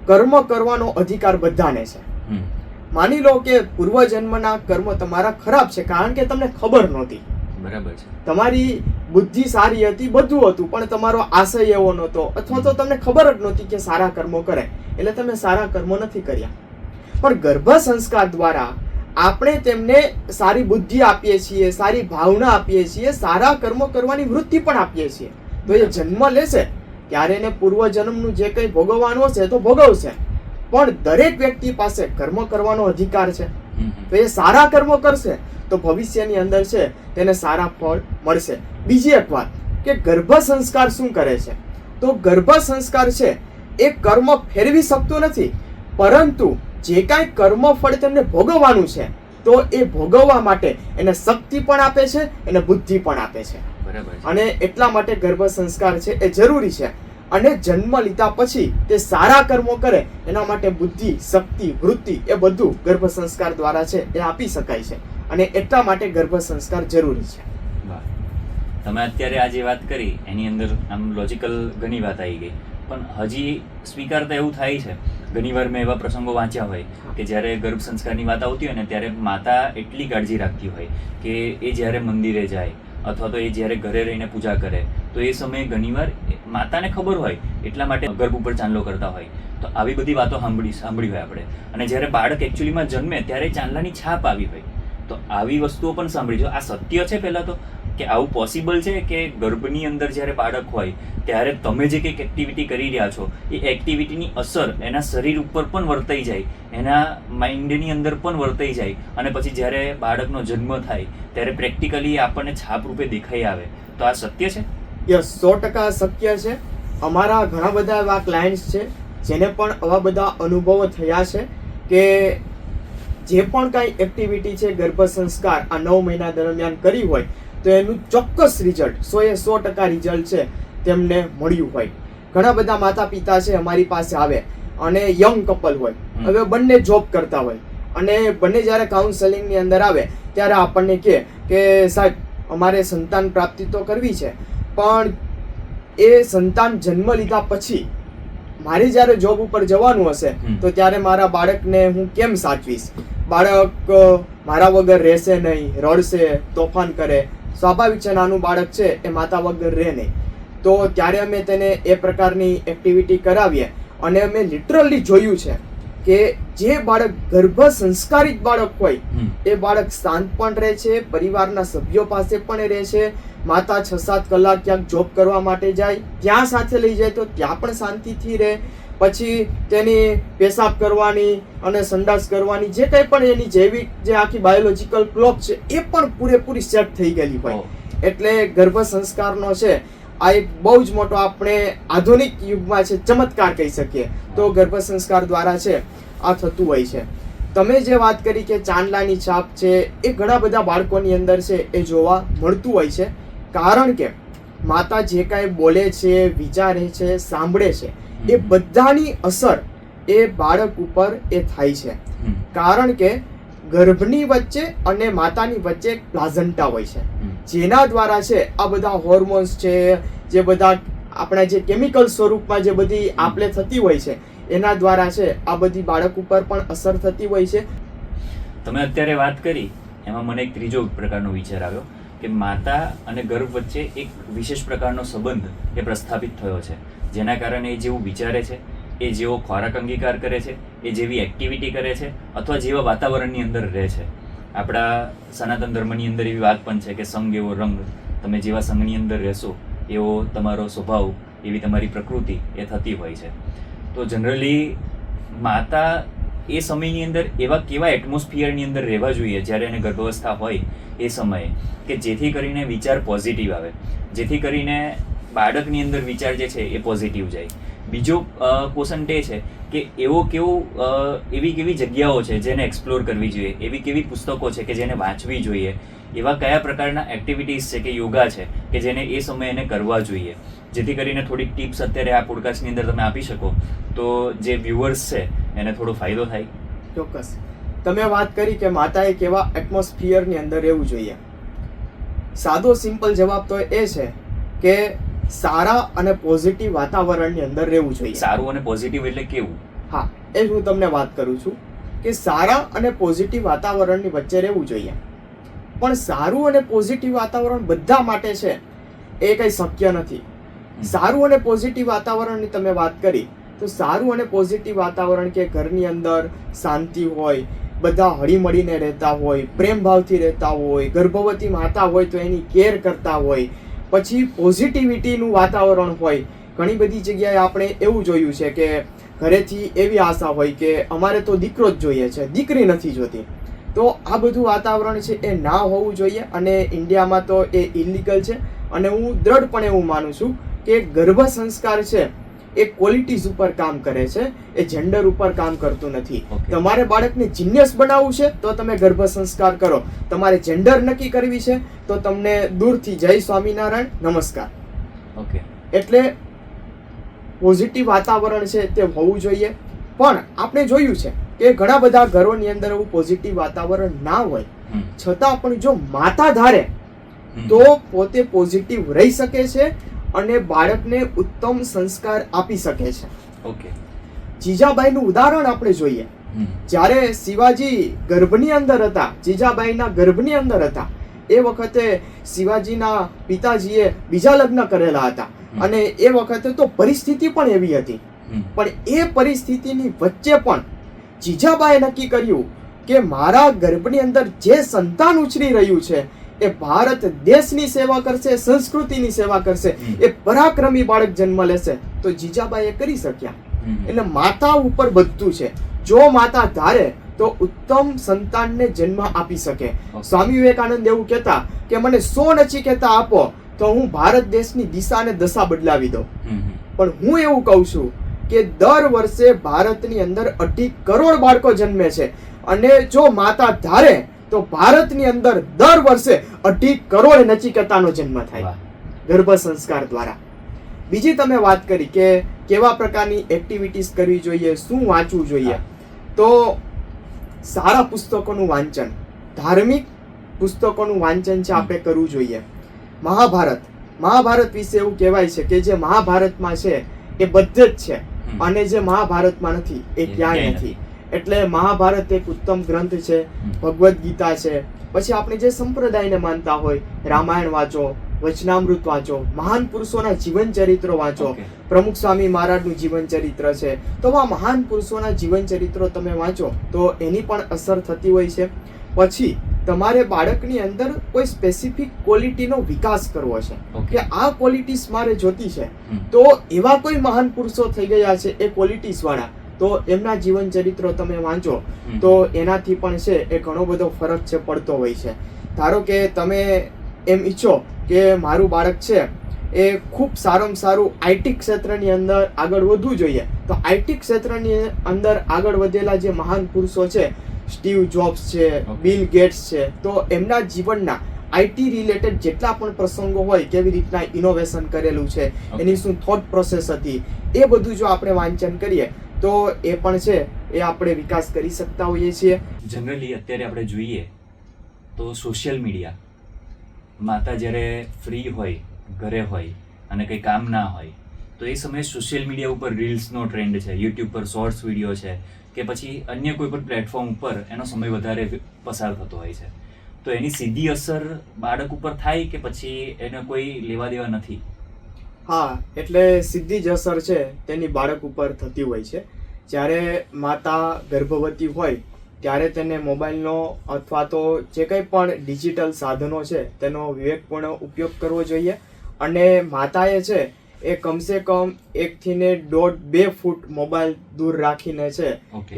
S2: કર્મ કરવાનો અધિકાર બધાને છે. માની લો કે પૂર્વજન્મના કર્મ તમારા ખરાબ છે કારણ કે તમને ખબર નહોતી.
S1: બરાબર છે.
S2: તમારી બુદ્ધિ સારી હતી, બધું હતું, પણ તમારો આશય એવો નહોતો, અથવા તો તમને ખબર જ નહોતી કે સારા કર્મો કરે, એટલે તમે સારા કર્મો નથી કર્યા. પણ ગર્ભ સંસ્કાર દ્વારા આપણે તેમને સારી બુદ્ધિ આપીએ છીએ, સારી ભાવના આપીએ છીએ, સારા કર્મો કરવાની વૃત્તિ પણ આપીએ છીએ. તો એ જન્મ લેશે ત્યારે એને પૂર્વજન્મનું જે કંઈ ભોગવવાનું હશે તો ભોગવશે, પણ દરેક વ્યક્તિ પાસે કર્મ કરવાનો અધિકાર છે. તો એ સારા કર્મો કરશે તો ભવિષ્યની અંદર છે તેને સારા ફળ મળશે. બીજી એક વાત કે ગર્ભ સંસ્કાર શું કરે છે? તો ગર્ભ સંસ્કાર છે એ કર્મ ફેરવી શકતો નથી, પરંતુ જે કાંઈ કર્મ ફળ તેમને ભોગવવાનું છે તો એ ભોગવવા માટે એને શક્તિ પણ આપે છે, એને બુદ્ધિ પણ આપે છે.
S1: બરાબર.
S2: અને એટલા માટે ગર્ભ સંસ્કાર છે એ જરૂરી છે. અને જન્મ લીધા પછી તે સારા કર્મો કરે એના માટે બુદ્ધિ, શક્તિ, વૃત્તિ એ બધું ગર્ભ સંસ્કાર દ્વારા છે એ આપી શકાય છે. અને એટલા માટે ગર્ભ સંસ્કાર જરૂરી છે.
S1: તમે અત્યારે આ જે વાત કરી એની અંદર આમ લોજિકલ ઘણી વાત આવી ગઈ, પણ હજી સ્વીકારતા એવું થાય છે ઘણીવાર મેં એવા પ્રસંગો વાંચ્યા હોય કે જ્યારે ગર્ભ સંસ્કારની વાત આવતી હોય ને ત્યારે માતા એટલી કાળજી રાખતી હોય કે એ જ્યારે મંદિરે જાય અથવા તો એ જ્યારે ઘરે રહીને પૂજા કરે તો એ સમયે ઘણીવાર માતાને ખબર હોય એટલા માટે ગર્ભ ઉપર ચાંદલો કરતા હોય. તો આવી બધી વાતો સાંભળી હોય આપણે. અને જ્યારે બાળક એકચ્યુઅલીમાં જન્મે ત્યારે ચાંદલાની છાપ આવી હોય. તો આવી વસ્તુઓ પણ સાંભળી. જો આ સત્ય છે પહેલાં તો કે આવું પોસિબલ છે કે ગર્ભની અંદર જ્યારે બાળક હોય ત્યારે તમે જે કંઈક એક્ટિવિટી કરી રહ્યા છો એ એક્ટિવિટીની અસર એના શરીર ઉપર પણ વર્તાઈ જાય, એના માઇન્ડની અંદર પણ વર્તાઈ જાય, અને પછી જ્યારે બાળકનો જન્મ થાય ત્યારે પ્રેક્ટિકલી આપણને છાપ રૂપે દેખાઈ આવે. તો આ સત્ય છે?
S2: યસ, 100% શક્ય છે. અમારા ઘણા બધા એવા ક્લાયન્ટ્સ છે જેને પણ આવા બધા અનુભવો થયા છે કે જે પણ કાંઈ એક્ટિવિટી છે ગર્ભ સંસ્કાર આ 9 મહિના દરમિયાન કરી હોય તો એનું ચોક્કસ રિઝલ્ટ 100% રિઝલ્ટ છે તેમને મળ્યું હોય. ઘણા બધા માતા પિતા છે અમારી પાસે આવે અને યંગ કપલ હોય, હવે બંને જોબ કરતા હોય, અને બંને જ્યારે કાઉન્સેલિંગની અંદર આવે ત્યારે આપણને કહે કે સાહેબ અમારે સંતાન પ્રાપ્તિ તો કરવી છે, પણ એ સંતાન જન્મ લીધા પછી મારે જ્યારે જોબ ઉપર જવાનું હશે તો ત્યારે મારા બાળકને હું કેમ સાચવીશ? બાળક મારા વગર રહેશે નહીં, રડશે, તોફાન કરે. સ્વાભાવિક છે, નાનું બાળક છે એ માતા વગર રહે નહીં. તો ત્યારે અમે તેને એ પ્રકારની એક્ટિવિટી કરાવીએ અને અમે લિટરલી જોયું છે કે જે બાળક ગર્ભ સંસ્કારિત બાળક હોય એ બાળક શાંત પણ રહે છે, પરિવારના સભ્યો પાસે પણ રહે છે. માતા 6-7 કલાક ક્યાંક જોબ કરવા માટે જાય ત્યાં સાથે લઈ જાય તો ત્યાં પણ શાંતિથી રહે. પછી તેની પેશાબ કરવાની અને સંડાસ કરવાની જે કંઈ પણ એની જૈવિક જે આખી બાયોલોજિકલ ક્લોક છે એ પણ પૂરેપૂરી સેટ થઈ ગયેલી હોય. એટલે ગર્ભ સંસ્કારનો છે આ એક બહુ જ મોટો આપણે આધુનિક યુગમાં છે ચમત્કાર કહી શકીએ. તો ગર્ભ સંસ્કાર દ્વારા છે આ થતું હોય છે. તમે જે વાત કરી કે ચાંદલાની છાપ છે એ ઘણા બધા બાળકોની અંદર છે એ જોવા મળતું હોય છે, કારણ કે માતા જે કાંઈ બોલે છે, વિચારે છે, સાંભળે છે એ બધાની અસર એ બાળક ઉપર એ થાય છે. કારણ કે ગર્ભની વચ્ચે અને માતાની વચ્ચે એક પ્લાઝન્ટા હોય છે જેના દ્વારા છે આ બધા હોર્મોન્સ છે, જે બધા આપણા જે કેમિકલ સ્વરૂપમાં જે બધી આપલે થતી હોય છે એના દ્વારા છે આ બધી બાળક ઉપર પણ અસર થતી હોય છે.
S1: તમે અત્યારે વાત કરી એમાં મને એક ત્રીજો પ્રકારનો વિચાર આવ્યો કે માતા અને ગર્ભ વચ્ચે એક વિશેષ પ્રકારનો સંબંધ એ પ્રસ્થાપિત થયો છે, જેના કારણે એ જેવું વિચારે છે, એ જેવો ખોરાક અંગીકાર કરે છે, એ જેવી એક્ટિવિટી કરે છે અથવા જેવા વાતાવરણની અંદર રહે છે. આપણા સનાતન ધર્મની અંદર એવી વાત પણ છે કે સંગ એવો રંગ, તમે જેવા સંઘની અંદર રહેશો એવો તમારો સ્વભાવ, એવી તમારી પ્રકૃતિ એ થતી હોય છે. તો જનરલી માતા એ સમયની અંદર એવા કેવા એટમોસ્ફિયરની અંદર રહેવા જોઈએ જ્યારે એને ગર્ભાવસ્થા હોય એ સમયે કે જેથી કરીને વિચાર પોઝિટિવ આવે, જેથી કરીને બાળકની અંદર વિચાર જે છે એ પોઝિટિવ જાય. બીજો ક્વેશ્ચન એ છે કે એવી કેવી જગ્યાઓ છે જેને એક્સપ્લોર કરવી જોઈએ, એવી કેવી પુસ્તકો છે કે જેને વાંચવી જોઈએ, એવા કયા પ્રકારના એક્ટિવિટીઝ છે કે યોગા છે કે જેને એ સમયે એને કરવા જોઈએ, જેથી કરીને થોડીક ટિપ્સ અત્યારે આ પોડકાસ્ટની અંદર તમે આપી શકો તો જે વ્યુઅર્સ છે એને થોડો ફાયદો થાય.
S2: ચોક્કસ. તમે વાત કરી કે માતાએ કેવા એટમોસ્ફિયરની અંદર રહેવું જોઈએ. સાદો સિમ્પલ જવાબ તો એ છે કે સારા અને પોઝિટિવ વાતાવરણની અંદર રહેવું જોઈએ.
S1: સારું અને પોઝિટિવ એટલે કેવું?
S2: હા, એ હું તમને વાત કરું છું કે સારા અને પોઝિટિવ વાતાવરણની વચ્ચે રહેવું જોઈએ. પણ સારું અને પોઝિટિવ વાતાવરણ બધા માટે છે એ કંઈ શક્ય નથી. સારું અને પોઝિટિવ વાતાવરણની તમે વાત કરી તો સારું અને પોઝિટિવ વાતાવરણ કે ઘરની અંદર શાંતિ હોય, બધા હળીમળીને રહેતા હોય, પ્રેમ ભાવથી રહેતા હોય, ગર્ભવતી માતા હોય તો એની કેર કરતા હોય, પછી પોઝિટિવિટીનું વાતાવરણ હોય. ઘણી બધી જગ્યાએ આપણે એવું જોયું છે કે ઘરેથી એવી આશા હોય કે અમારે તો દીકરો જ જોઈએ છે, દીકરી નથી જોતી. તો આ બધું વાતાવરણ છે એ ના હોવું જોઈએ અને ઇન્ડિયામાં તો એ ઇલીગલ છે. અને હું દ્રઢપણે એવું માનું છું કે ગર્ભ સંસ્કાર છે એ ક્વોલિટીઝ ઉપર કામ કરે છે, એ જેન્ડર ઉપર કામ કરતું નથી. તમારે બાળકને જીનિયસ બનાવવું છે તો તમે ગર્ભ સંસ્કાર કરો. તમારે જેન્ડર નક્કી કરવી છે તો તમને દૂરથી જય સ્વામિનારાયણ, નમસ્કાર.
S1: ઓકે,
S2: એટલે પોઝિટિવ વાતાવરણ છે તે હોવું જોઈએ. પણ આપણે જોયું છે કે ઘણા બધા ઘરોની અંદર એવું પોઝિટિવ વાતાવરણ ના હોય, છતાં પણ જો માતા ધારે તો પોતે પોઝિટિવ રહી શકે છે અને બાળકને ઉત્તમ સંસ્કાર આપી શકે છે.
S1: ઓકે,
S2: જીજાબાઈનું ઉદાહરણ આપણે જોઈએ. જ્યારે શિવાજી ગર્ભની અંદર હતા, જીજાબાઈના ગર્ભની અંદર હતા, એ વખતે શિવાજીના પિતાજીએ બીજા લગ્ન કરેલા હતા અને એ વખતે તો પરિસ્થિતિ પણ એવી હતી. પણ એ પરિસ્થિતિની વચ્ચે પણ જીજાબાઈએ નક્કી કર્યું કે મારા ગર્ભની અંદર જે સંતાન ઉછરી રહ્યું છે એ ભારત દેશની સેવા કરશે, સંસ્કૃતિની સેવા કરશે, એ પરાક્રમી બાળક જન્મ લેશે. તો જીજાબાઈ એ કરી શક્યા. એટલે માતા ઉપર બધું છે. જો માતા ધારે તો ઉત્તમ સંતાનને જન્મ આપી શકે. સ્વામી વિવેકાનંદ એવું કહેતા કે મને 100 નચિકેતા આપો તો હું ભારત દેશની દિશા અને દશા બદલાવી દઉં. પણ હું એવું કહું છું કે દર વર્ષે ભારતની અંદર 2.5 કરોડ બાળકો જન્મે છે અને જો માતા ધારે તો ભારતની અંદર દર વર્ષે 2.5 કરોડ નચિકેતાનો જન્મ થાય ગર્ભ સંસ્કાર દ્વારા. બીજી તમે વાત કરી કે કેવા પ્રકારની એક્ટિવિટીઝ કરવી જોઈએ, શું વાંચવું જોઈએ, તો સારા પુસ્તકોનું વાંચન, ધાર્મિક પુસ્તકોનું વાંચન છે આપણે કરવું જોઈએ. મહાભારત વિશે એવું કહેવાય છે કે જે મહાભારતમાં છે એ બધે જ છે અને જે મહાભારતમાં નથી એ ક્યાંય નથી. એટલે મહાભારત એક ઉત્તમ ગ્રંથ છે, ભગવદ્ ગીતા છે. પછી આપણે જે સંપ્રદાયને માનતા હોય, રામાયણ વાંચો, વચનામૃત વાંચો, મહાન પુરુષોના જીવન ચરિત્રો વાંચો. પ્રમુખ સ્વામી મહારાજનું જીવન ચરિત્ર છે, તો આ મહાન પુરુષોના જીવન ચરિત્રો તમે વાંચો તો એની પણ અસર થતી હોય છે. પછી તમારે બાળકની અંદર કોઈ સ્પેસિફિક ક્વોલિટીનો વિકાસ કરવો છે કે આ ક્વોલિટીઝ મારે જોતી છે, તો એવા કોઈ મહાન પુરુષો થઈ ગયા છે એ ક્વોલિટીઝ વાળા, તો એમના જીવન ચરિત્રો તમે વાંચો તો એનાથી પણ છે એ ઘણો બધો ફરક છે પડતો હોય છે. ધારો કે તમે એમ ઈચ્છો કે મારું બાળક છે એ ખૂબ સારામાં સારું આઈટી ક્ષેત્રની અંદર આગળ વધવું જોઈએ, તો આઈટી ક્ષેત્રની અંદર આગળ વધેલા જે મહાન પુરુષો છે, સ્ટીવ જોબ્સ છે, બિલ ગેટ્સ છે, તો એમના જીવનના આઈટી રિલેટેડ જેટલા પણ પ્રસંગો હોય, કેવી રીતના ઇનોવેશન કરેલું છે, એની શું થોટ પ્રોસેસ હતી, એ બધું જો આપણે વાંચન કરીએ તો એ પણ છે એ આપણે વિકાસ કરી શકતા હોઈએ છીએ.
S1: જનરલી અત્યારે આપણે જોઈએ તો સોશિયલ મીડિયા, માતા જ્યારે ફ્રી હોય, ઘરે હોય અને કંઈ કામ ના હોય તો એ સમયે સોશિયલ મીડિયા ઉપર રીલ્સનો ટ્રેન્ડ છે, યુટ્યુબ પર શોર્ટ્સ વિડીયો છે કે પછી અન્ય કોઈ પણ પ્લેટફોર્મ ઉપર એનો સમય વધારે પસાર થતો હોય છે. તો એની સીધી અસર બાળક ઉપર થાય કે પછી એને કોઈ લેવા દેવા નથી?
S2: હા, એટલે સીધી જ અસર છે તેની બાળક ઉપર થતી હોય છે. જ્યારે માતા ગર્ભવતી હોય ત્યારે તેને મોબાઈલનો અથવા તો જે કંઈ પણ ડિજિટલ સાધનો છે તેનો વિવેકપૂર્ણ ઉપયોગ કરવો જોઈએ. અને માતાએ છે એ કમસે કમ 1 થી 1.5-2 ફૂટ મોબાઈલ દૂર રાખીને છે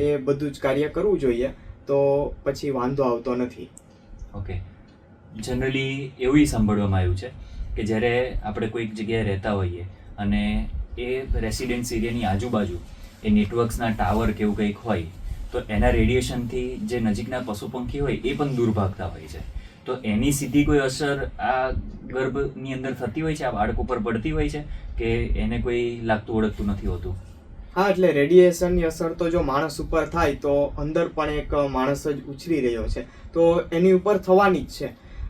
S2: એ બધું જ કાર્ય કરવું જોઈએ, તો પછી વાંધો આવતો નથી.
S1: ઓકે, જનરલી એવું સાંભળવામાં આવ્યું છે કે જ્યારે આપણે કોઈક જગ્યાએ રહેતા હોઈએ અને એ રેસિડેન્સ એરિયાની આજુબાજુ એ નેટવર્ક્સના ટાવર કે એવું કંઈક હોય તો એના રેડિયેશનથી જે નજીકના પશુ પંખી હોય એ પણ દૂર ભાગતા હોય છે. તો એની સીધી કોઈ અસર આ ગર્ભની અંદર થતી હોય છે, આ બાળક ઉપર પડતી હોય છે કે એને કોઈ લાગતું ઓળખતું નથી હોતું?
S2: હા, એટલે રેડિયેશનની અસર તો જો માણસ ઉપર થાય તો અંદર પણ એક માણસ જ ઉછરી રહ્યો છે તો એની ઉપર થવાની જ છે.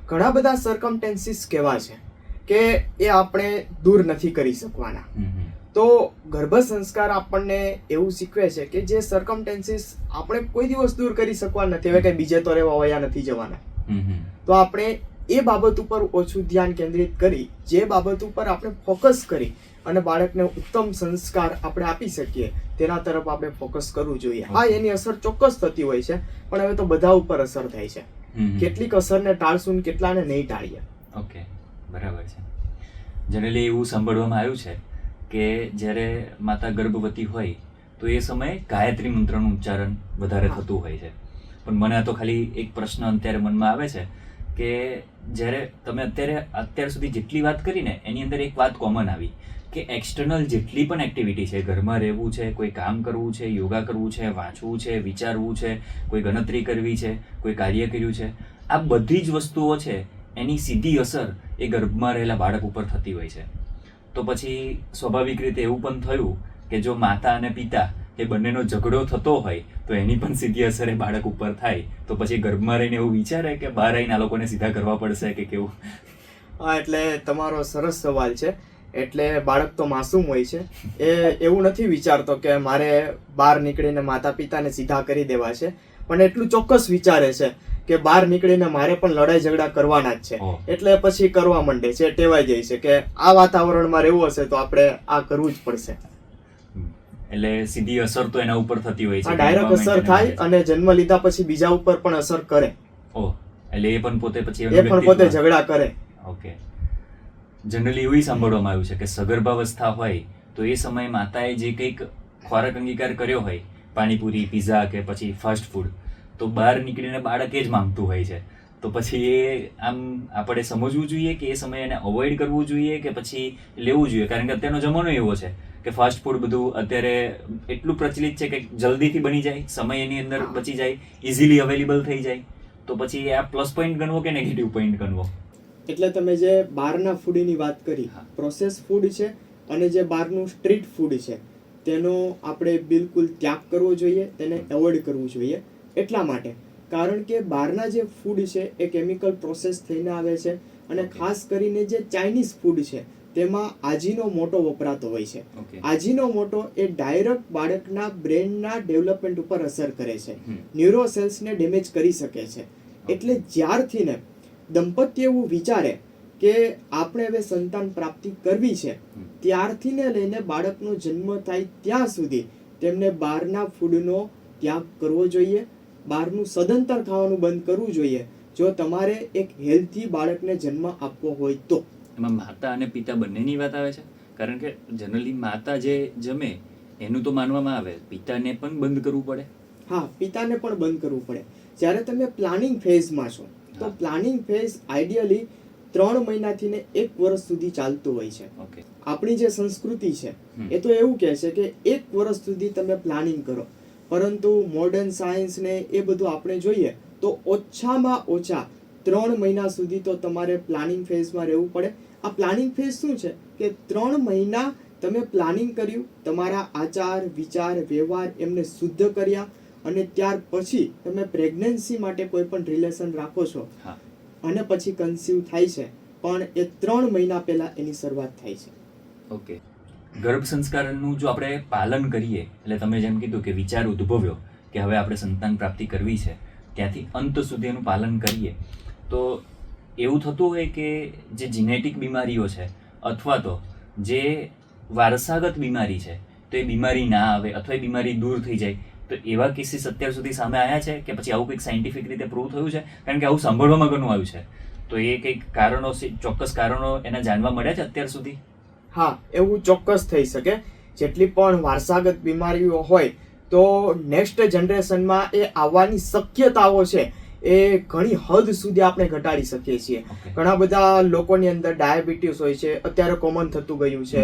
S2: ઘણા બધા સર્કમટેન્સીસ કેવા છે કે એ આપણે દૂર નથી કરી શકવાના. તો ગર્ભ સંસ્કાર આપણને એવું શીખવે છે કે જે સર્કમટેન્સીસ આપણે કોઈ દિવસ દૂર કરી શકવાના નથી, હવે કઈ બીજે તો રહેવા વયા નથી જવાના, તો આપણે એ બાબત ઉપર ઓછું ધ્યાન કેન્દ્રિત કરી જે બાબત ઉપર આપણે ફોકસ કરી અને બાળકને ઉત્તમ સંસ્કાર આપણે આપી શકીએ તેના તરફ આપણે ફોકસ કરવું જોઈએ. હા, એની અસર ચોક્કસ થતી હોય છે, પણ હવે તો બધા ઉપર અસર થાય છે. કેટલીક અસરને ટાળશું ને કેટલાને નહીં ટાળીએ.
S1: ઓકે, બરાબર છે. જનરલી એવું સાંભળવામાં આવ્યું છે કે જ્યારે માતા ગર્ભવતી હોય તો એ સમયે ગાયત્રી મંત્રનું ઉચ્ચારણ વધારે થતું હોય છે. પણ મને તો ખાલી એક પ્રશ્ન અત્યારે મનમાં આવે છે કે જ્યારે તમે અત્યાર સુધી જેટલી વાત કરી ને એની અંદર એક વાત કોમન આવી કે એક્સટર્નલ જેટલી પણ એક્ટિવિટી છે, ઘરમાં રહેવું છે, કોઈ કામ કરવું છે, યોગા કરવું છે, વાંચવું છે, વિચારવું છે, કોઈ ગણતરી કરવી છે, કોઈ કાર્ય કર્યું છે, આ બધી જ વસ્તુઓ છે એની સીધી અસર એ ગર્ભમાં રહેલા બાળક ઉપર થતી હોય છે. તો પછી સ્વાભાવિક રીતે એવું પણ થયું કે જો માતા અને પિતા એ બંનેનો ઝઘડો થતો હોય તો એની પણ સીધી અસર એ બાળક ઉપર થાય, તો પછી ગર્ભમાં રહીને એવું વિચારે કે બહાર આવીને આ લોકોને સીધા કરવા પડશે કે કેવું?
S2: હા, એટલે તમારો સરસ સવાલ છે. એટલે બાળક તો માસૂમ હોય છે, એ એવું નથી વિચારતો કે મારે બહાર નીકળીને માતા પિતાને સીધા કરી દેવા છે, પણ એટલું ચોક્કસ વિચારે છે કે બહાર નીકળીને મારે પણ લડાઈ ઝઘડા કરવાના જ છે. એટલે પછી કરવા માંડે છે, ટેવાઈ જાય છે કે આ વાતાવરણમાં રહેવું હશે તો આપણે આ કરવું જ પડશે.
S1: એટલે સીધી અસર તો એના ઉપર થતી હોય છે,
S2: ડાયરેક્ટ અસર થાય અને જન્મ લીધા પછી બીજા ઉપર પણ અસર કરે.
S1: એટલે એ પણ પોતે પછી
S2: ઝઘડા કરે.
S1: ઓકે. જનરલી એવું સાંભળવામાં આવ્યું છે કે સગર્ભાવસ્થા હોય તો એ સમયે માતાએ જે કંઈક ખોરાક અંગીકાર કર્યો હોય, પાણીપુરી, પીઝા કે પછી ફાસ્ટ ફૂડ, તો બહાર નીકળીને બાળક એ જ માંગતું હોય છે. તો પછી એ આમ આપણે સમજવું જોઈએ કે એ સમયે એને અવોઇડ કરવું જોઈએ કે પછી લેવું જોઈએ? કારણ કે અત્યારનો જમાનો એવો છે કે ફાસ્ટ ફૂડ બધું અત્યારે એટલું પ્રચલિત છે કે જલ્દીથી બની જાય, સમય એની અંદર બચી જાય, ઇઝીલી અવેલેબલ થઈ જાય. તો પછી આ પ્લસ પોઈન્ટ ગણવો કે નેગેટિવ પોઈન્ટ ગણવો?
S2: એટલે તમે જે બહારના ફૂડની વાત કરી, પ્રોસેસ ફૂડ છે અને જે બહારનું સ્ટ્રીટ ફૂડ છે તેનો આપણે બિલકુલ ત્યાગ કરવો જોઈએ, તેને એવોઇડ કરવું જોઈએ. એટલા માટે કારણ કે બહારના જે ફૂડ છે એ કેમિકલ પ્રોસેસ થઈને આવે છે અને ખાસ કરીને જે ચાઇનીઝ ફૂડ છે તેમાં આજીનો મોટો વપરાતો હોય છે. આજીનો મોટો એ ડાયરેક્ટ બાળકના બ્રેનના ડેવલપમેન્ટ ઉપર અસર કરે છે, ન્યુરો સેલ્સને ડેમેજ કરી શકે છે. એટલે જ્યારથી ને દંપતી એવું વિચારે કે આપણે હવે સંતાન પ્રાપ્તિ કરવી છે, ત્યારથી ને લઈને બાળકનો જન્મ થાય ત્યાં સુધી તેમને બહારના ફૂડનો ત્યાગ કરવો જોઈએ, બહારનું સદંતર ખાવાનું બંધ કરવું જોઈએ જો તમારે એક હેલ્ધી બાળકને જન્મ આપવો હોય તો.
S1: એમાં માતા અને પિતા બંનેની વાત આવે છે? કારણ કે જનરલી માતા જે જમે એનું તો માનવામાં આવે, પિતાને પણ બંધ કરવું પડે.
S2: હા, પિતાને પણ બંધ કરવું પડે. જ્યારે તમે પ્લાનિંગ ફેઝમાં છો તો પ્લાનિંગ ફેઝ આઈડિયલી 3 મહિનાથી ને 1 વર્ષ સુધી ચાલતું હોય છે. આપણી જે સંસ્કૃતિ છે એ તો એવું કહે છે કે 1 વર્ષ સુધી તમે પ્લાનિંગ કરો, પરંતુ મોડર્ન સાયન્સ ને એ બધું આપણે જોઈએ તો ઓછામાં ઓછા 3 મહિના સુધી તો તમારે પ્લાનિંગ ફેઝમાં રહેવું પડે. આ પ્લાનિંગ ફેઝ શું છે કે 3 મહિના તમે પ્લાનિંગ કર્યું, તમારા આચાર, વિચાર, વ્યવહાર એમને શુદ્ધ કર્યા અને ત્યાર પછી તમે પ્રેગ્નન્સી માટે કોઈ પણ રિલેશન રાખો છો અને પછી કન્સીવ થાય છે, પણ એ 3 મહિના પહેલા એની શરૂઆત થાય છે.
S1: ઓકે. ગર્ભ સંસ્કારનું જો આપણે પાલન કરીએ, એટલે તમે જેમ કીધું કે વિચાર ઉદ્ભવ્યો કે હવે આપણે સંતાન પ્રાપ્તિ કરવી છે, ત્યાંથી અંત સુધી એનું પાલન કરીએ, તો એવું થતું હોય કે જે જીનેટિક બીમારીઓ છે અથવા તો જે વારસાગત બીમારી છે તો એ બીમારી ના આવે અથવા એ બીમારી દૂર થઈ જાય, તો એવા કેસીસ અત્યાર સુધી સામે આવ્યા છે કે પછી આવું કંઈક સાયન્ટિફિક રીતે પ્રૂવ થયું છે? કારણ કે આવું સાંભળવામાં ઘણું આવ્યું છે, તો એ કંઈક કારણો, ચોક્કસ કારણો એના જાણવા મળ્યા છે અત્યાર સુધી?
S2: હા, એવું ચોક્કસ થઈ શકે. જેટલી પણ વારસાગત બીમારીઓ હોય તો નેક્સ્ટ જનરેશનમાં એ આવવાની શક્યતાઓ છે એ ઘણી હદ સુધી આપણે ઘટાડી શકીએ છીએ. ઘણા બધા લોકોની અંદર ડાયાબિટીસ હોય છે, અત્યારે કોમન થતું ગયું છે.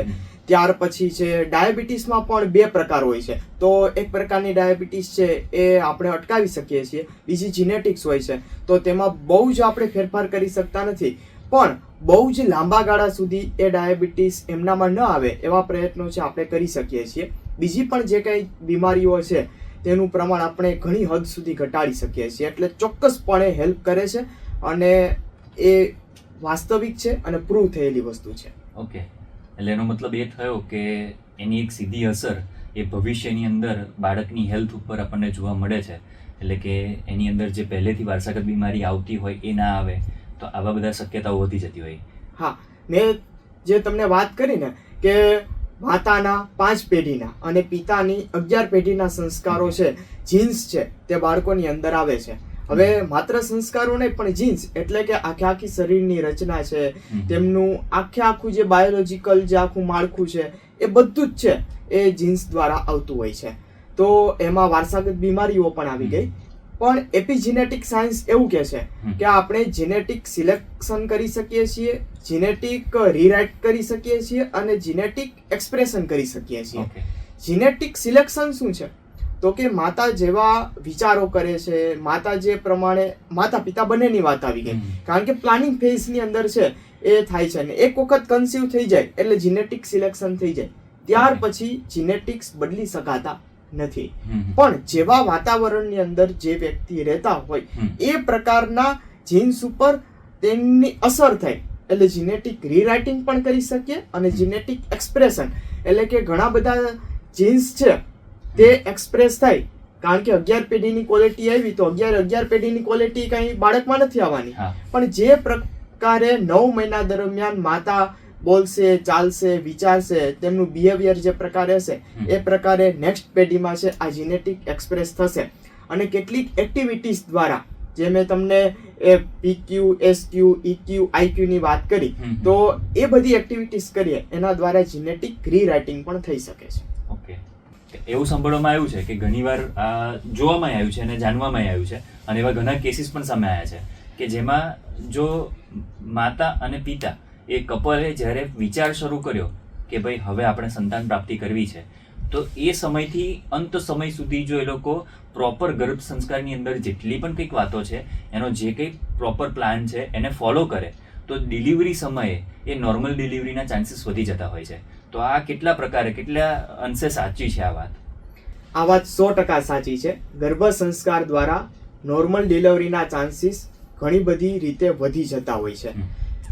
S2: ત્યાર પછી છે ડાયાબિટીસમાં પણ 2 પ્રકાર હોય છે. તો એક પ્રકારની ડાયાબિટીસ છે એ આપણે અટકાવી શકીએ છીએ, બીજી જીનેટિક્સ હોય છે તો તેમાં બહુ જ આપણે ફેરફાર કરી શકતા નથી, પણ બહુ જ લાંબા ગાળા સુધી એ ડાયાબિટીસ એમનામાં ન આવે એવા પ્રયત્નો છે આપણે કરી શકીએ છીએ. બીજી પણ જે કંઈ બીમારીઓ છે તેનું પ્રમાણ આપણે ઘણી હદ સુધી ઘટાડી શકીએ છીએ. એટલે ચોક્કસપણે હેલ્પ કરે છે અને એ વાસ્તવિક છે અને પ્રૂવ થયેલી વસ્તુ છે.
S1: ઓકે, એટલે એનો મતલબ એ થયો કે એની એક સીધી અસર એ ભવિષ્યની અંદર બાળકની હેલ્થ ઉપર આપણને જોવા મળે છે. એટલે કે એની અંદર જે પહેલેથી વારસાગત બીમારી આવતી હોય એ ના આવે, તો આવા બધા શક્યતાઓ વધી જતી હોય.
S2: હા, મેં જે તમને વાત કરી ને કે માતાના 5 પેઢીના અને પિતાની 11 પેઢીના સંસ્કારો છે, જીન્સ છે, તે બાળકોની અંદર આવે છે. હવે માત્ર સંસ્કારો નહીં પણ જીન્સ એટલે કે આખી શરીરની રચના છે, તેમનું આખું જે બાયોલોજીકલ જે આખું માળખું છે એ બધું જ છે એ જીન્સ દ્વારા આવતું હોય છે. તો એમાં વારસાગત બીમારીઓ પણ આવી ગઈ. પણ એપિજેનેટિક સાયન્સ એવું કહે છે કે આપણે જેનેટિક સિલેક્શન કરી શકીએ છીએ, જીનેટિક રીરાઇટ કરી શકીએ છીએ અને જીનેટિક એક્સપ્રેશન કરી શકીએ છીએ. જીનેટિક સિલેક્શન શું છે? તો કે માતા જેવા વિચારો કરે છે, માતા જે પ્રમાણે, માતા પિતા બંનેની વાત આવી ગઈ, કારણ કે પ્લાનિંગ ફેઝની અંદર છે એ થાય છે ને એક વખત કન્સીવ થઈ જાય એટલે જીનેટિક સિલેક્શન થઈ જાય, ત્યાર પછી જીનેટિક્સ બદલી શકાતા નથી. પણ જેવા વાતાવરણની અંદર જે વ્યક્તિ રહેતા હોય એ પ્રકારના જીન્સ ઉપર તેમની અસર થાય એટલે જીનેટિક રીરાઇટિંગ પણ કરી શકીએ અને જીનેટિક એક્સપ્રેશન એટલે કે ઘણા બધા જીન્સ છે તે એક્સપ્રેસ થાય. કારણ કે 11 પેઢીની ક્વોલિટી આવી તો 11 પેઢીની ક્વોલિટી કઈ બાળકમાં નથી આવવાની, પણ જે પ્રકારે 9 મહિના દરમિયાન માતા બોલશે, ચાલશે, વિચારશે, તેમનું બિહેવિયર જે પ્રકારે હશે એ પ્રકારે નેક્સ્ટ પેઢીમાં છે આ જીનેટિક એક્સપ્રેસ થશે. અને કેટલીક એક્ટિવિટીઝ દ્વારા, જે મેં તમને PQ, SQ, EQ, IQ ની વાત કરી, તો એ બધી એક્ટિવિટીઝ કરીએ એના દ્વારા જીનેટિક રીરાઇટિંગ પણ થઈ શકે છે.
S1: ઓકે, એવું સાંભળવામાં આવ્યું છે કે ઘણીવાર જોવામાં આવ્યું છે અને જાણવામાં આવ્યું છે અને એવા ઘણા કેસીસ પણ સામે આવ્યા છે કે જેમાં જો માતા અને પિતા એ કપલે જ્યારે વિચાર શરૂ કર્યો કે ભાઈ હવે આપણે સંતાન પ્રાપ્તિ કરવી છે, તો એ સમયથી અંત સમય સુધી જો એ લોકો પ્રોપર ગર્ભ સંસ્કારની અંદર જેટલી પણ કંઈક વાતો છે, એનો જે કંઈ પ્રોપર પ્લાન છે એને ફોલો કરે, તો ડિલિવરી સમયે એ નોર્મલ ડિલિવરીના ચાન્સીસ વધી જતા હોય છે. તો આ કેટલા પ્રકારે, કેટલા અંશે સાચી છે આ વાત?
S2: આ વાત 100% સાચી છે. ગર્ભ સંસ્કાર દ્વારા નોર્મલ ડિલિવરીના ચાન્સીસ ઘણી બધી રીતે વધી જતા હોય છે.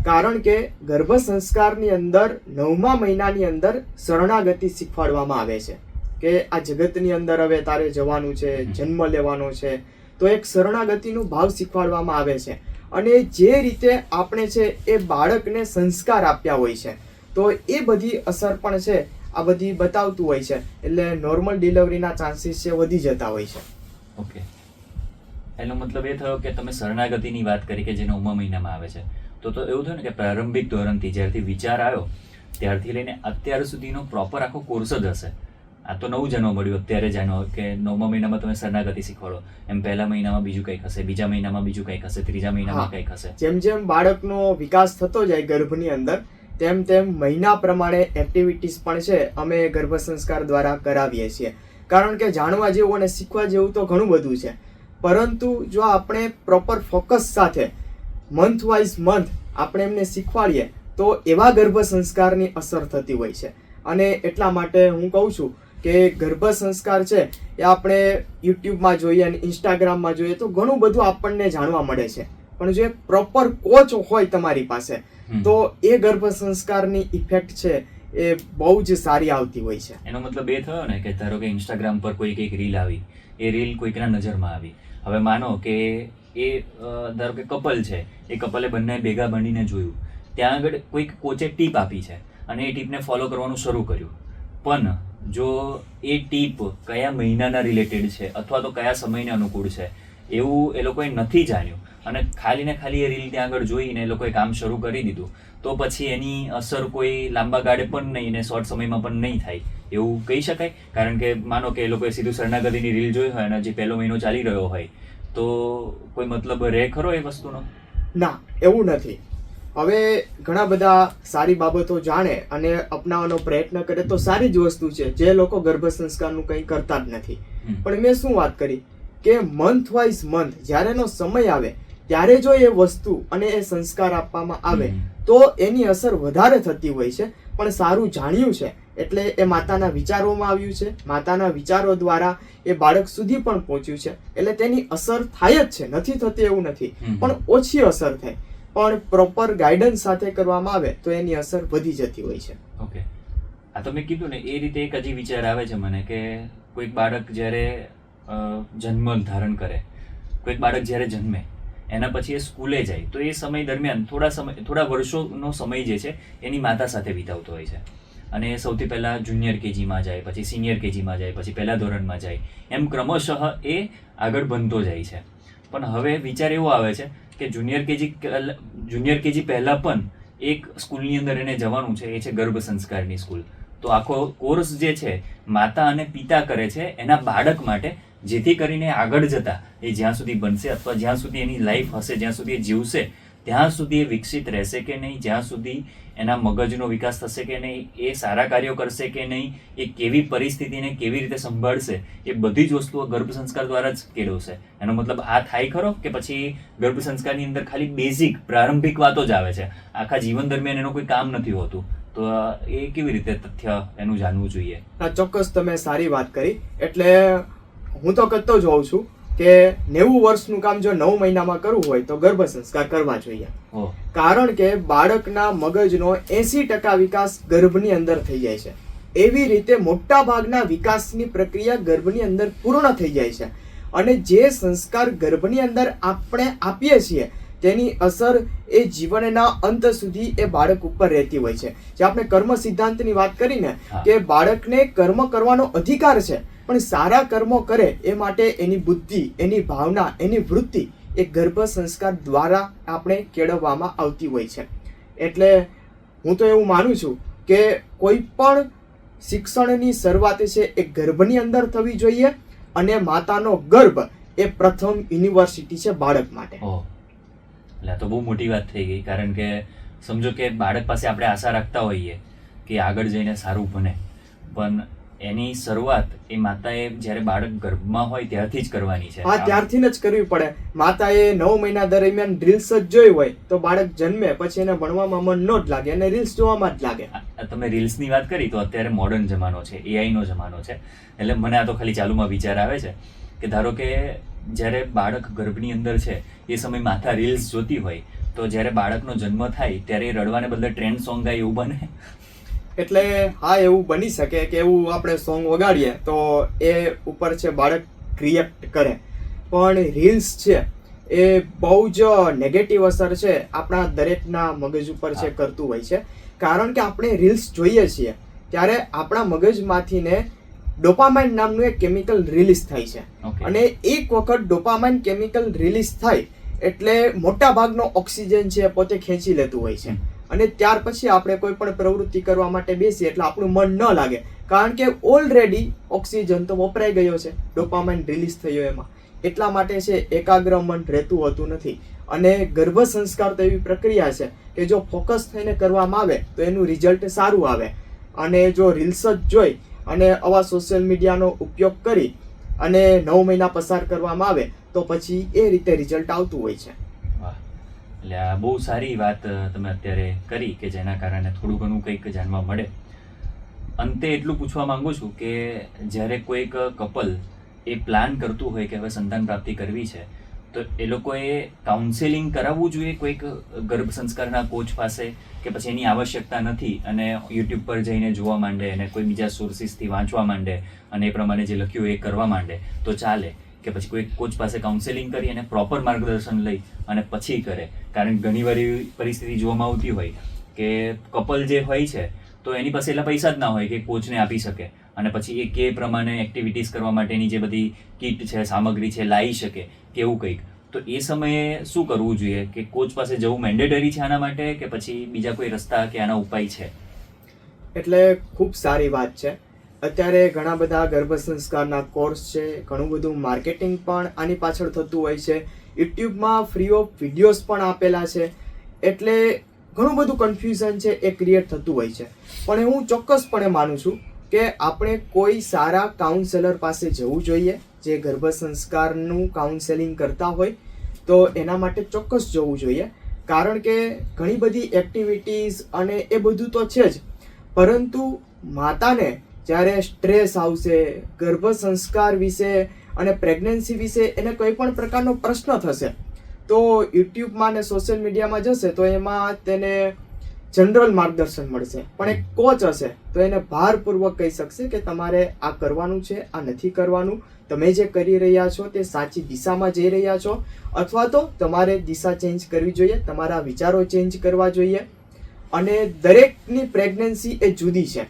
S2: કારણ કે ગર્ભ સંસ્કારની અંદર 9મા મહિનાની અંદર શરણાગતિ શીખવાડવામાં આવે છે કે આ જગતની અંદર હવે તારે જવાનું છે, જન્મ લેવાનો છે, તો એક શરણાગતિનો ભાવ શીખવાડવામાં આવે છે. અને જે રીતે આપણે છે એ બાળકને સંસ્કાર આપ્યા હોય છે, તો એ બધી અસર પણ છે આ બધી બતાવતું હોય છે, એટલે નોર્મલ ડિલિવરીના ચાન્સીસ છે વધી જતા હોય છે.
S1: ઓકે, એનો મતલબ એ થયો કે તમે શરણાગતિની વાત કરી કે જે 9મા મહિનામાં આવે છે, તો એવું થયું ને કે પ્રારંભિક ધોરણથી જ્યારથી વિચાર આવ્યો ત્યારથી લઈને અત્યાર સુધીનો પ્રોપર આખો કોર્સ જ હશે. આ તો નવું જાણવા મળ્યું અત્યારે જાણવા કે 9મા મહિનામાં તમે શરણાગતિ શીખવાડો, એમ પહેલા મહિનામાં બીજું કંઈક હશે, બીજા મહિનામાં બીજું કંઈક હશે, ત્રીજા મહિનામાં કંઈક હશે.
S2: જેમ જેમ બાળકનો વિકાસ થતો જાય ગર્ભની અંદર, તેમ તેમ મહિના પ્રમાણે એક્ટિવિટીઝ પણ છે અમે ગર્ભ સંસ્કાર દ્વારા કરાવીએ છીએ. કારણ કે જાણવા જેવું અને શીખવા જેવું તો ઘણું બધું છે, પરંતુ જો આપણે પ્રોપર ફોકસ સાથે મંથ વાઇઝ મંથ આપણે એમને શીખવાડીએ તો એવા ગર્ભ સંસ્કારની અસર થતી હોય છે. અને એટલા માટે હું કહું છું કે ગર્ભ સંસ્કાર છે એ આપણે યુટ્યુબમાં જોઈએ અને ઇન્સ્ટાગ્રામમાં જોઈએ તો ઘણું બધું આપણને જાણવા મળે છે, પણ જો એક પ્રોપર કોચ હોય તમારી પાસે તો એ ગર્ભ સંસ્કારની ઇફેક્ટ છે એ બહુ જ સારી આવતી હોય છે.
S1: એનો મતલબ એ થયો ને કે ધારો કે ઇન્સ્ટાગ્રામ પર કોઈ કંઈક રીલ આવી, એ રીલ કોઈકના નજરમાં આવી, હવે માનો કે એ ધારો કે કપલ છે, એ કપલે બંને ભેગા બનીને જોયું, ત્યાં આગળ કોઈક કોચે ટીપ આપી છે અને એ ટીપને ફોલો કરવાનું શરૂ કર્યું, પણ જો એ ટીપ કયા મહિનાના રિલેટેડ છે અથવા તો કયા સમયને અનુકૂળ છે એવું એ લોકોએ નથી જાણ્યું અને ખાલી ને ખાલી એ રીલ ત્યાં આગળ જોઈને એ લોકોએ કામ શરૂ કરી દીધું, તો પછી એની અસર કોઈ લાંબા ગાળે પણ નહીં ને શોર્ટ સમયમાં પણ નહીં થાય એવું કહી શકાય? કારણ કે માનો કે એ લોકોએ સીધું શરણાગતિની રીલ જોઈ હોય અને હજી પહેલો મહિનો ચાલી રહ્યો હોય, તો કોઈ મતલબ રહે ખરો એ વસ્તુનો?
S2: ના, એવું નથી. હવે ઘણા બધા સારી બાબતો જાણે અને અપનાવવાનો પ્રયત્ન કરે તો સારી જ વસ્તુ છે, જે લોકો ગર્ભ સંસ્કારનું કંઈ કરતા જ નથી. પણ મેં શું વાત કરી કે મંથ વાઇઝ મંથ જ્યારે એનો સમય આવે ત્યારે જો એ વસ્તુ અને એ સંસ્કાર આપવામાં આવે તો એની અસર વધારે થતી હોય છે. પણ સારું જાણ્યું છે એટલે એ માતાના વિચારોમાં આવ્યું છે, માતાના વિચારો દ્વારા એ બાળક સુધી પણ પહોંચ્યું છે, એટલે તેની અસર થાય જ છે, નથી થતી એવું નથી, પણ ઓછી અસર થાય. પણ પ્રોપર ગાઈડન્સ સાથે કરવામાં આવે તો એની અસર વધી જતી હોય છે.
S1: ઓકે, આ તો મેં કીધું ને એ રીતે એક હજી વિચાર આવે છે મને કે કોઈક બાળક જ્યારે જન્મ ધારણ કરે, કોઈક બાળક જ્યારે જન્મે એના પછી એ સ્કૂલે જાય તો એ સમય દરમિયાન થોડા વર્ષોનો સમય જે છે એની માતા સાથે વિતાવતો હોય છે. અને સૌથી પહેલાં જુનિયર કેજીમાં જાય, પછી સિનિયર કેજીમાં જાય, પછી પહેલા ધોરણમાં જાય, એમ ક્રમશઃ એ આગળ બનતો જાય છે. પણ હવે વિચાર એવો આવે છે કે જુનિયર કેજી પહેલાં પણ એક સ્કૂલની અંદર એને જવાનું છે, એ છે ગર્ભ સંસ્કારની સ્કૂલ. તો આખો કોર્સ જે છે માતા અને પિતા કરે છે એના બાળક માટે, જેથી કરીને આગળ જતા એ જ્યાં સુધી બનશે અથવા જ્યાં સુધી એની લાઈફ હશે, જ્યાં સુધી એ જીવશે ત્યાં સુધી એ વિકસિત રહેશે કે નહીં, જ્યાં સુધી એના મગજનો વિકાસ થશે કે નહીં, એ સારા કાર્યો કરશે કે નહીં, એ કેવી પરિસ્થિતિને કેવી રીતે સંભાળશે, એ બધી જ વસ્તુઓ ગર્ભ સંસ્કાર દ્વારા જ કેળવશે. એનો મતલબ આ થાય ખરો કે પછી ગર્ભ સંસ્કારની અંદર ખાલી બેઝિક પ્રારંભિક વાતો જ આવે છે, આખા જીવન દરમિયાન એનું કોઈ કામ નથી હોતું? તો એ કેવી રીતે તથ્ય એનું જાણવું જોઈએ?
S2: ચોક્કસ તમે સારી વાત કરી. એટલે હું તો કરતો જ હોઉં છું કે 90 વર્ષનું કામ જો 9 મહિનામાં કરવું હોય તો ગર્ભ સંસ્કાર કરવા જોઈએ. કારણ કે બાળકના મગજનો 80% વિકાસ ગર્ભની અંદર થઈ જાય છે. એવી રીતે મોટા ભાગના વિકાસની પ્રક્રિયા ગર્ભની અંદર પૂર્ણ થઈ જાય છે. અને જે સંસ્કાર ગર્ભની અંદર આપણે આપીએ છીએ તેની અસર એ જીવનના અંત સુધી એ બાળક ઉપર રહેતી હોય છે. જે આપણે કર્મ સિદ્ધાંતની વાત કરીને કે બાળકને કર્મ કરવાનો અધિકાર છે, પણ સારા કર્મો કરે એ માટે એની બુદ્ધિ, એની ભાવના, એની વૃત્તિ એ ગર્ભ સંસ્કાર દ્વારા આપણે કેળવવામાં આવતી હોય છે. એટલે હું તો એવું માનું છું કે કોઈ પણ શિક્ષણની શરૂઆત છે એ ગર્ભની અંદર થવી જોઈએ. અને માતાનો ગર્ભ એ પ્રથમ યુનિવર્સિટી છે બાળક માટે.
S1: એટલે આ તો બહુ મોટી વાત થઈ ગઈ. કારણ કે સમજો કે બાળક પાસે આપણે આશા રાખતા હોઈએ કે આગળ જઈને સારું બને, પણ એની શરૂઆત એ માતાએ જ્યારે બાળક ગર્ભમાં હોય ત્યારથી જ કરવાની છે.
S2: હા, ત્યારથી જ કરવી પડે. માતાએ 9 મહિના દરમિયાન રીલ્સ જ જોઈ હોય તો બાળક જન્મે પછી એને ભણવામાં મન ન જ લાગે અને રીલ્સ જોવામાં જ લાગે.
S1: તમે રીલ્સની વાત કરી તો અત્યારે મોડર્ન જમાનો છે, AI નો જમાનો છે. એટલે મને આ તો ખાલી ચાલુમાં વિચાર આવે છે કે ધારો કે જ્યારે બાળક ગર્ભની અંદર છે એ સમય માતા રીલ્સ જોતી હોય તો જ્યારે બાળકનો જન્મ થાય ત્યારે રડવાને બદલે ટ્રેન્ડ સોંગ ગાય એવું બને?
S2: એટલે હા, એવું બની શકે કે એવું આપણે સોંગ વગાડીએ તો એ ઉપર છે બાળક રિએક્ટ કરે. પણ રીલ્સ છે એ બહુ જ નેગેટિવ અસર છે આપણા દરેકના મગજ ઉપર છે કરતું હોય છે. કારણ કે આપણે રીલ્સ જોઈએ છીએ ત્યારે આપણા મગજમાંથી ને ડોપામાઇન નામનું એક કેમિકલ રિલીઝ થાય છે. અને એક વખત ડોપામાઇન કેમિકલ રિલીઝ થાય એટલે મોટા ભાગનો ઓક્સિજન છે પોતે ખેંચી લેતું હોય છે. અને ત્યાર પછી આપણે કોઈ પણ પ્રવૃત્તિ કરવા માટે બેસીએ એટલે આપણું મન ન લાગે, કારણ કે ઓલરેડી ઓક્સિજન તો વપરાઈ ગયો છે, ડોપામાઇન રિલીઝ થયો એમાં. એટલા માટે છે એકાગ્ર મન રહેતું હોતું નથી. અને ગર્ભ સંસ્કાર તો એવી પ્રક્રિયા છે કે જો ફોકસ થઈને કરવામાં આવે તો એનું રિઝલ્ટ સારું આવે. અને જો રીલ્સ જ જોઈ અને આવા સોશિયલ મીડિયાનો ઉપયોગ કરી અને 9 મહિના પસાર કરવામાં આવે તો પછી એ રીતે રિઝલ્ટ આવતું હોય છે.
S1: એટલે આ બહુ સારી વાત તમે અત્યારે કરી કે જેના કારણે થોડું ઘણું કંઈક જાણવા મળે. અંતે એટલું પૂછવા માંગુ છું કે જ્યારે કોઈક કપલ એ પ્લાન કરતું હોય કે હવે સંતાન પ્રાપ્તિ કરવી છે તો એ લોકોએ કાઉન્સેલિંગ કરાવવું જોઈએ કોઈક ગર્ભ સંસ્કારના કોચ પાસે, કે પછી એની આવશ્યકતા નથી અને યુટ્યુબ પર જઈને જોવા માંડે અને કોઈ બીજા સોર્સિસથી વાંચવા માંડે અને એ પ્રમાણે જે લખ્યું એ કરવા માંડે તો ચાલે? કે પછી કોઈ કોચ પાસે કાઉન્સેલિંગ કરી અને પ્રોપર માર્ગદર્શન લઈ અને પછી કરે? કારણ કે ઘણીવાર એવી પરિસ્થિતિ જોવામાં આવતી હોય કે કપલ જે હોય છે તો એની પાસે એટલા પૈસા જ ના હોય કે કોચને આપી શકે અને પછી એ કે પ્રમાણે એક્ટિવિટીઝ કરવા માટેની જે બધી કીટ છે, સામગ્રી છે, લાવી શકે કે એવું કંઈક. તો એ સમયે શું કરવું જોઈએ? કે કોચ પાસે જવું મેન્ડેટરી છે આના માટે કે પછી બીજા કોઈ રસ્તા કે આના ઉપાય છે?
S2: એટલે ખૂબ સારી વાત છે. અત્યારે ઘણા બધા ગર્ભ સંસ્કારના કોર્સ છે, ઘણું બધું માર્કેટિંગ પણ આની પાછળ થતું હોય છે. યુટ્યુબમાં ફ્રી ઓફ વિડીયોઝ પણ આપેલા છે. એટલે ઘણું બધું કન્ફ્યુઝન છે એ ક્રિએટ થતું હોય છે. પણ હું ચોક્કસપણે માનું છું કે આપણે કોઈ સારા કાઉન્સેલર પાસે જવું જોઈએ જે ગર્ભ સંસ્કારનું કાઉન્સેલિંગ કરતા હોય તો એના માટે ચોક્કસ જવું જોઈએ. કારણ કે ઘણી બધી એક્ટિવિટીઝ અને એ બધું તો છે જ, પરંતુ માતાને જ્યારે સ્ટ્રેસ આવશે, ગર્ભ સંસ્કાર વિશે અને પ્રેગ્નન્સી વિશે એને કોઈ પણ પ્રકારનો પ્રશ્ન થશે તો યુટ્યુબમાં ને સોશિયલ મીડિયામાં જશે તો એમાં તેને જનરલ માર્ગદર્શન મળશે, પણ એક કોચ હશે તો એને ભારપૂર્વક કહી શકશે કે તમારે આ કરવાનું છે, આ નથી કરવાનું, તમે જે કરી રહ્યા છો તે સાચી દિશામાં જઈ રહ્યા છો, અથવા તો તમારે દિશા ચેન્જ કરવી જોઈએ, તમારા વિચારો ચેન્જ કરવા જોઈએ. અને દરેકની પ્રેગ્નન્સી એ જુદી છે.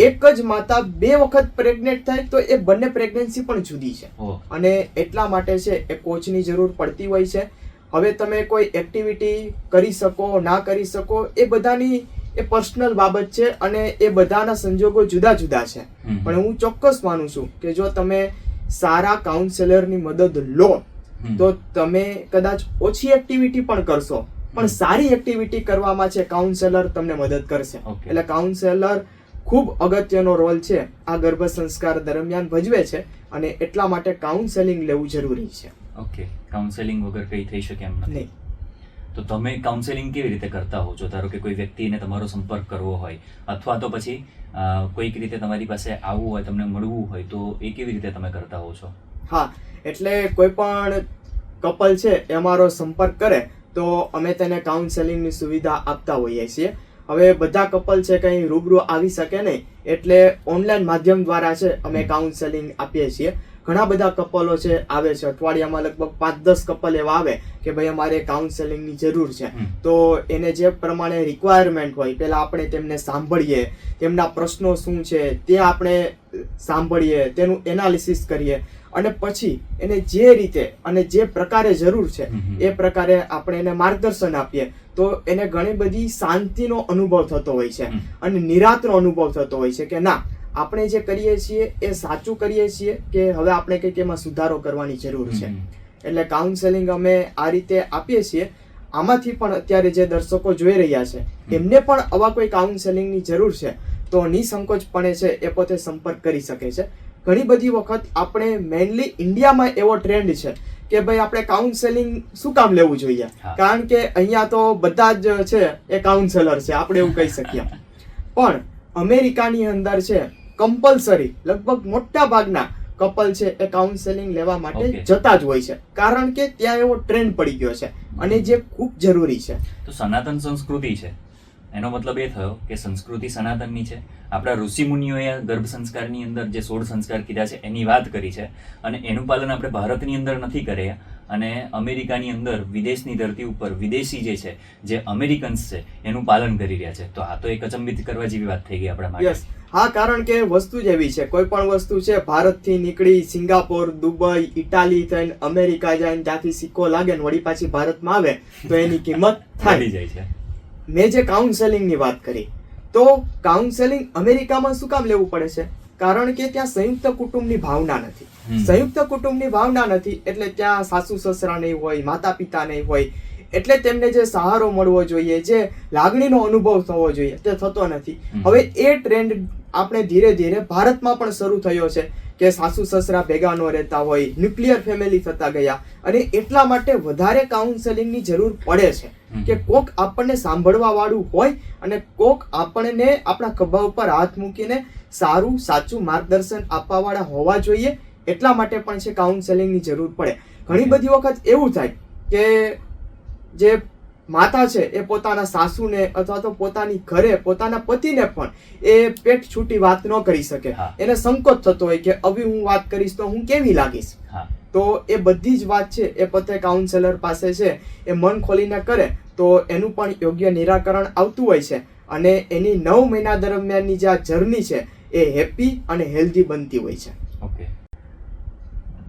S2: એક જ માતા 2 વખત પ્રેગ્નેન્ટ થાય તો એ બંને પ્રેગ્નન્સી પણ જુદી છે, અને એટલા માટે છે એ કોચની જરૂર પડતી હોય છે. હવે તમે કોઈ એક્ટિવિટી કરી શકો ના કરી શકો એ બધાની એ પર્સનલ બાબત છે, અને એ બધાના સંજોગો જુદા જુદા છે. પણ હું ચોક્કસ માનું છું કે જો તમે સારા કાઉન્સેલરની મદદ લો તો તમે કદાચ ઓછી એક્ટિવિટી પણ કરશો, પણ સારી એક્ટિવિટી કરવામાં છે કાઉન્સેલર તમને મદદ કરશે. એટલે કાઉન્સેલર ખૂબ અગત્યનો રોલ છે આ ગર્ભ સંસ્કાર દરમિયાન ભજવે છે, અને એટલા માટે કાઉન્સેલિંગ લેવું જરૂરી છે.
S1: ઓકે, કાઉન્સેલિંગ વગર કંઈ થઈ શકે એમ નથી. તો તમે કાઉન્સેલિંગ કેવી રીતે કરતા હો છો? ધારો કે કોઈ વ્યક્તિને તમારો સંપર્ક કરવો હોય, અથવા તો પછી કોઈક રીતે તમારી પાસે આવવું હોય, તમને મળવું હોય, તો એ કેવી રીતે તમે કરતા હો છો?
S2: હા, એટલે કોઈ પણ કપલ છે એ અમારો સંપર્ક કરે તો અમે તેને કાઉન્સેલિંગની સુવિધા આપતા હોઈએ છીએ. હવે બધા કપલ છે કંઈ રૂબરૂ આવી શકે નહીં, એટલે ઓનલાઈન માધ્યમ દ્વારા છે અમે કાઉન્સેલિંગ આપીએ છીએ. ઘણા બધા કપલો છે આવે છે, અઠવાડિયામાં લગભગ 5-10 કપલ એવા આવે કે ભાઈ અમારે કાઉન્સેલિંગની જરૂર છે. તો એને જે પ્રમાણે રિક્વાયરમેન્ટ હોય, પહેલા આપણે તેમને સાંભળીએ, તેમના પ્રશ્નો શું છે તે આપણે સાંભળીએ, તેનું એનાલિસિસ કરીએ, અને પછી એને જે રીતે અને જે પ્રકારે જરૂર છે એ પ્રકારે આપણે એને માર્ગદર્શન આપીએ તો એને ઘણી બધી શાંતિનો અનુભવ થતો હોય છે, અને નિરાંતનો અનુભવ થતો હોય છે કે ના, આપણે જે કરીએ છીએ એ સાચું કરીએ છીએ કે હવે આપણે કંઈક એમાં સુધારો કરવાની જરૂર છે. એટલે કાઉન્સેલિંગ અમે આ રીતે આપીએ છીએ. આમાંથી પણ અત્યારે જે દર્શકો જોઈ રહ્યા છે એમને પણ આવા કોઈ કાઉન્સેલિંગની જરૂર છે તો નિસંકોચપણે છે એ પોતે સંપર્ક કરી શકે છે. ઘણી બધી વખત આપણે મેઇનલી ઇન્ડિયામાં એવો ટ્રેન્ડ છે કે ભાઈ આપણે કાઉન્સેલિંગ શું કામ લેવું જોઈએ, કારણ કે અહીંયા તો બધા જ છે એ કાઉન્સેલર છે, આપણે એવું કહી શકીએ. પણ અમેરિકાની અંદર છે કમ્પલસરી લગભગ મોટા ભાગના કપલ છે એ કાઉન્સેલિંગ લેવા માટે જતા જ હોય છે, કારણ કે ત્યાં એવો ટ્રેન્ડ પડી ગયો છે, અને જે ખૂબ જરૂરી છે.
S1: તો સનાતન સંસ્કૃતિ છે એનો મતલબ એ થયો કે સંસ્કૃતિ સનાતનની છે. આપણા ઋષિ મુનિઓએ ગર્ભ સંસ્કારની અંદર જે 16 સંસ્કાર કીધા છે એની વાત કરી છે, અને એનું પાલન આપણે ભારતની અંદર નથી કર્યા, અને અમેરિકાની અંદર વિદેશની ધરતી ઉપર વિદેશી જે છે, જે અમેરિકન્સ છે, એનું પાલન કરી રહ્યા છે. તો આ તો એક અચંબિત કરવા જેવી વાત થઈ ગઈ આપણા માટે.
S2: હા, કારણ કે વસ્તુ જ એવી છે, કોઈ પણ વસ્તુ છે ભારતથી નીકળી સિંગાપોર, દુબઈ, ઇટાલી થઈને અમેરિકા જાય, ત્યાંથી સિક્કો લાગે ને વળી પાછી ભારતમાં આવે તો એની કિંમત થઈ જાય છે. મેં જે કાઉન્સેલિંગની વાત કરી, તો કાઉન્સેલિંગ અમેરિકામાં શું કામ લેવું પડે છે? કારણ કે ત્યાં સંયુક્ત કુટુંબની ભાવના નથી. સંયુક્ત કુટુંબની ભાવના નથી એટલે ત્યાં સાસુ સસરા નહીં હોય, માતા પિતા નહીં હોય, એટલે તેમને જે સહારો મળવો જોઈએ, જે લાગણીનો અનુભવ થવો જોઈએ તે થતો નથી. હવે એ ટ્રેન્ડ આપણે ધીરે ધીરે ભારતમાં પણ શરૂ થયો છે કે સાસુ સસરા ભેગા ન રહેતા હોય, ન્યુક્લિયર ફેમિલી થતા ગયા, અને એટલા માટે વધારે કાઉન્સેલિંગની જરૂર પડે છે કે કોક આપણને સાંભળવા વાળું હોય, અને કોક આપણને આપણા ખભા ઉપર હાથ મૂકીને સારું સાચું માર્ગદર્શન આપવા વાળા હોવા જોઈએ. એટલા માટે પણ છે કાઉન્સેલિંગની જરૂર પડે. ઘણી બધી વખત એવું થાય કે જે માતા છે એ પોતાના સાસુને અથવા તો પોતાની ઘરે પોતાના પતિને પણ એ પેટ છૂટી વાત ન કરી શકે, એને સંકોચ થતો હોય કે હવે હું વાત કરીશ તો હું કેવી લાગીશ. તો એ બધી જ વાત છે એ પોતે કાઉન્સેલર પાસે છે એ મન ખોલીને કરે તો એનું પણ યોગ્ય નિરાકરણ આવતું હોય છે, અને એની 9 મહિના દરમિયાનની જે આ જર્ની છે એ હેપી અને હેલ્ધી બનતી હોય છે.
S1: ઓકે,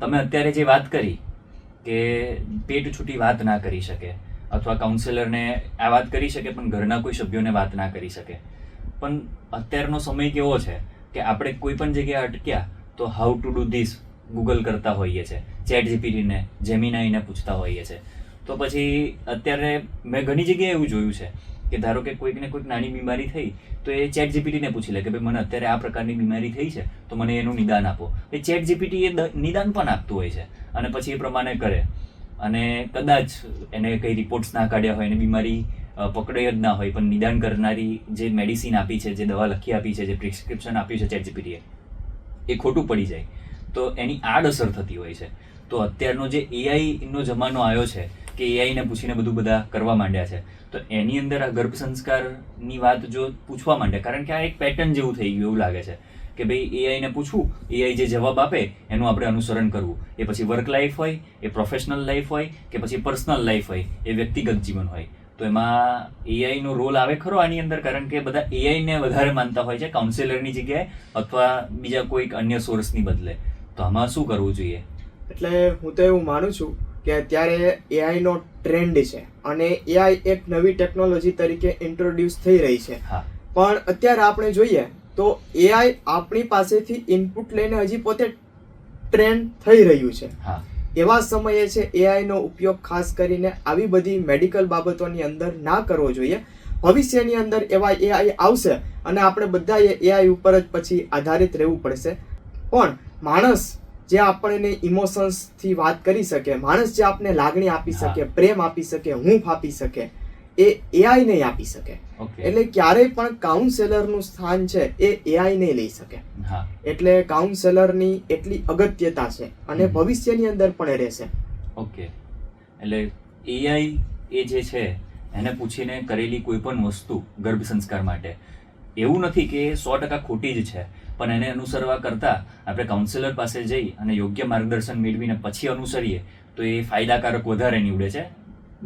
S1: તમે અત્યારે જે વાત કરી કે પેટ છૂટી વાત ના કરી શકે, અથવા કાઉન્સેલરને આ વાત કરી શકે પણ ઘરના કોઈ સભ્યોને વાત ના કરી શકે, પણ અત્યારનો સમય કેવો છે કે આપણે કોઈ પણ જગ્યાએ અટક્યા તો how to do this Google કરતા હોઈએ છીએ, ચેટ જીપીટીને, જેમિનાઈને પૂછતા હોઈએ છીએ. તો પછી અત્યારે મેં ઘણી જગ્યાએ એવું જોયું છે કે ધારો કે કોઈકને કોઈક નાની બીમારી થઈ તો એ ચેટ જીપીટીને પૂછી લે કે ભાઈ મને અત્યારે આ પ્રકારની બીમારી થઈ છે તો મને એનું નિદાન આપો. એ ચેટ જીપીટી એ નિદાન પણ આપતું હોય છે, અને પછી એ પ્રમાણે કરે, અને કદાચ એને કંઈ રિપોર્ટ્સ ના કાઢ્યા હોય, એને બીમારી પકડાઈ જ ના હોય, પણ નિદાન કરનારી જે મેડિસિન આપી છે, જે દવા લખી આપી છે, જે પ્રિસ્ક્રિપ્શન આપ્યું છે ચેટ જીપીટીએ, એ ખોટું પડી જાય તો એની આડઅસર થતી હોય છે. તો અત્યારનો જે એઆઈ નો જમાનો આવ્યો છે કે એઆઈને પૂછીને બધું બધા કરવા માંડ્યા છે. તો એની અંદર આ ગર્ભ સંસ્કારની વાત જો પૂછવા માંડે, કારણ કે આ એક પેટર્ન જેવું થઈ ગયું એવું લાગે છે કે ભાઈ એઆઈને પૂછવું, એઆઈ જે જવાબ આપે એનું આપણે અનુસરણ કરવું. એ પછી વર્ક લાઈફ હોય, એ પ્રોફેશનલ લાઈફ હોય, કે પછી પર્સનલ લાઈફ હોય, એ વ્યક્તિગત જીવન હોય. તો એમાં એઆઈનો રોલ આવે ખરો આની અંદર, કારણ કે બધા એઆઈને વધારે માનતા હોય છે કાઉન્સેલરની જગ્યાએ અથવા બીજા કોઈક અન્ય સોર્સની બદલે. તો આમાં શું કરવું જોઈએ?
S2: એટલે હું તો એવું માનું છું કે અત્યારે એઆઈ નો ટ્રેન્ડ છે અને એઆઈ એક નવી ટેકનોલોજી તરીકે ઇન્ટ્રોડ્યુસ થઈ રહી છે.
S1: હા,
S2: પણ અત્યારે આપણે જોઈએ તો એઆઈ આપણી પાસેથી ઇનપુટ લઈને હજી પોતે ટ્રેન્ડ થઈ રહ્યું છે.
S1: હા,
S2: એવા સમયે છે એઆઈ નો ઉપયોગ ખાસ કરીને આવી બધી મેડિકલ બાબતોની અંદર ના કરવો જોઈએ. ભવિષ્યની અંદર એવા એઆઈ આવશે અને આપણે બધાએ એઆઈ ઉપર જ પછી આધારિત રહેવું પડશે. પણ માણસ જે આપણને ઇમોશન્સ થી વાત કરી શકે, માણસ જે આપને લાગણી આપી શકે, પ્રેમ આપી શકે, હૂંફ આપી શકે, એ એઆઈ નહીં આપી શકે.
S1: ઓકે.
S2: એટલે ક્યારેય પણ કાઉન્સેલર નું સ્થાન છે એ એઆઈ નહીં લઈ શકે.
S1: હા,
S2: એટલે કાઉન્સેલરની એટલી અગત્યતા છે અને ભવિષ્યની અંદર પણ એ રહેશે.
S1: ઓકે. એટલે એઆઈ એ જે છે એને પૂછીને કરેલી કોઈ પણ વસ્તુ ગર્ભ સંસ્કાર માટે એવું નથી કે 100% ખોટી જ છે, પણ એને અનુસરવા કરતાં આપણે કાઉન્સેલર પાસે જઈ અને યોગ્ય માર્ગદર્શન મેળવીને પછી અનુસરીએ તો એ ફાયદાકારક વધારે નીવડે છે.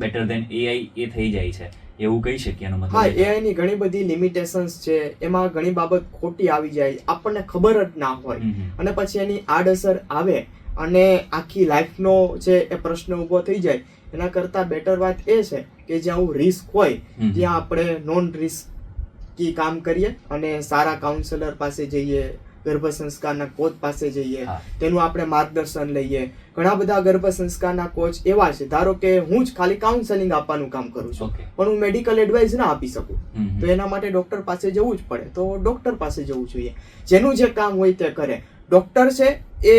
S1: બેટર દેન એઆઈ એ થઈ જાય છે એવું કહી શકીએ એનો મતલબ.
S2: હા, એઆઈ ની ઘણી બધી લિમિટેશન્સ છે, એમાં ઘણી બાબત ખોટી આવી જાય, આપણને ખબર જ ના હોય અને પછી એની આડઅસર આવે અને આખી લાઈફનો જે એ પ્રશ્ન ઊભો થઈ જાય. એના કરતાં બેટર વાત એ છે કે જ્યાં રિસ્ક હોય ત્યાં આપણે નોન રિસ્કી કામ કરીએ અને સારા કાઉન્સેલર પાસે જઈએ, ગર્ભ સંસ્કારના કોચ પાસે જઈએ, તેનું આપણે માર્ગદર્શન લઈએ. ઘણા બધા ગર્ભ સંસ્કારના કોચ એવા છે, ધારો કે હું જ ખાલી કાઉન્સેલિંગ આપવાનું કામ કરું છું પણ હું મેડિકલ એડવાઇસ ના આપી શકું, તો એના માટે ડોક્ટર પાસે જવું જ પડે. તો ડોક્ટર પાસે જવું જોઈએ, જેનું જે કામ હોય તે કરે. ડોક્ટર છે એ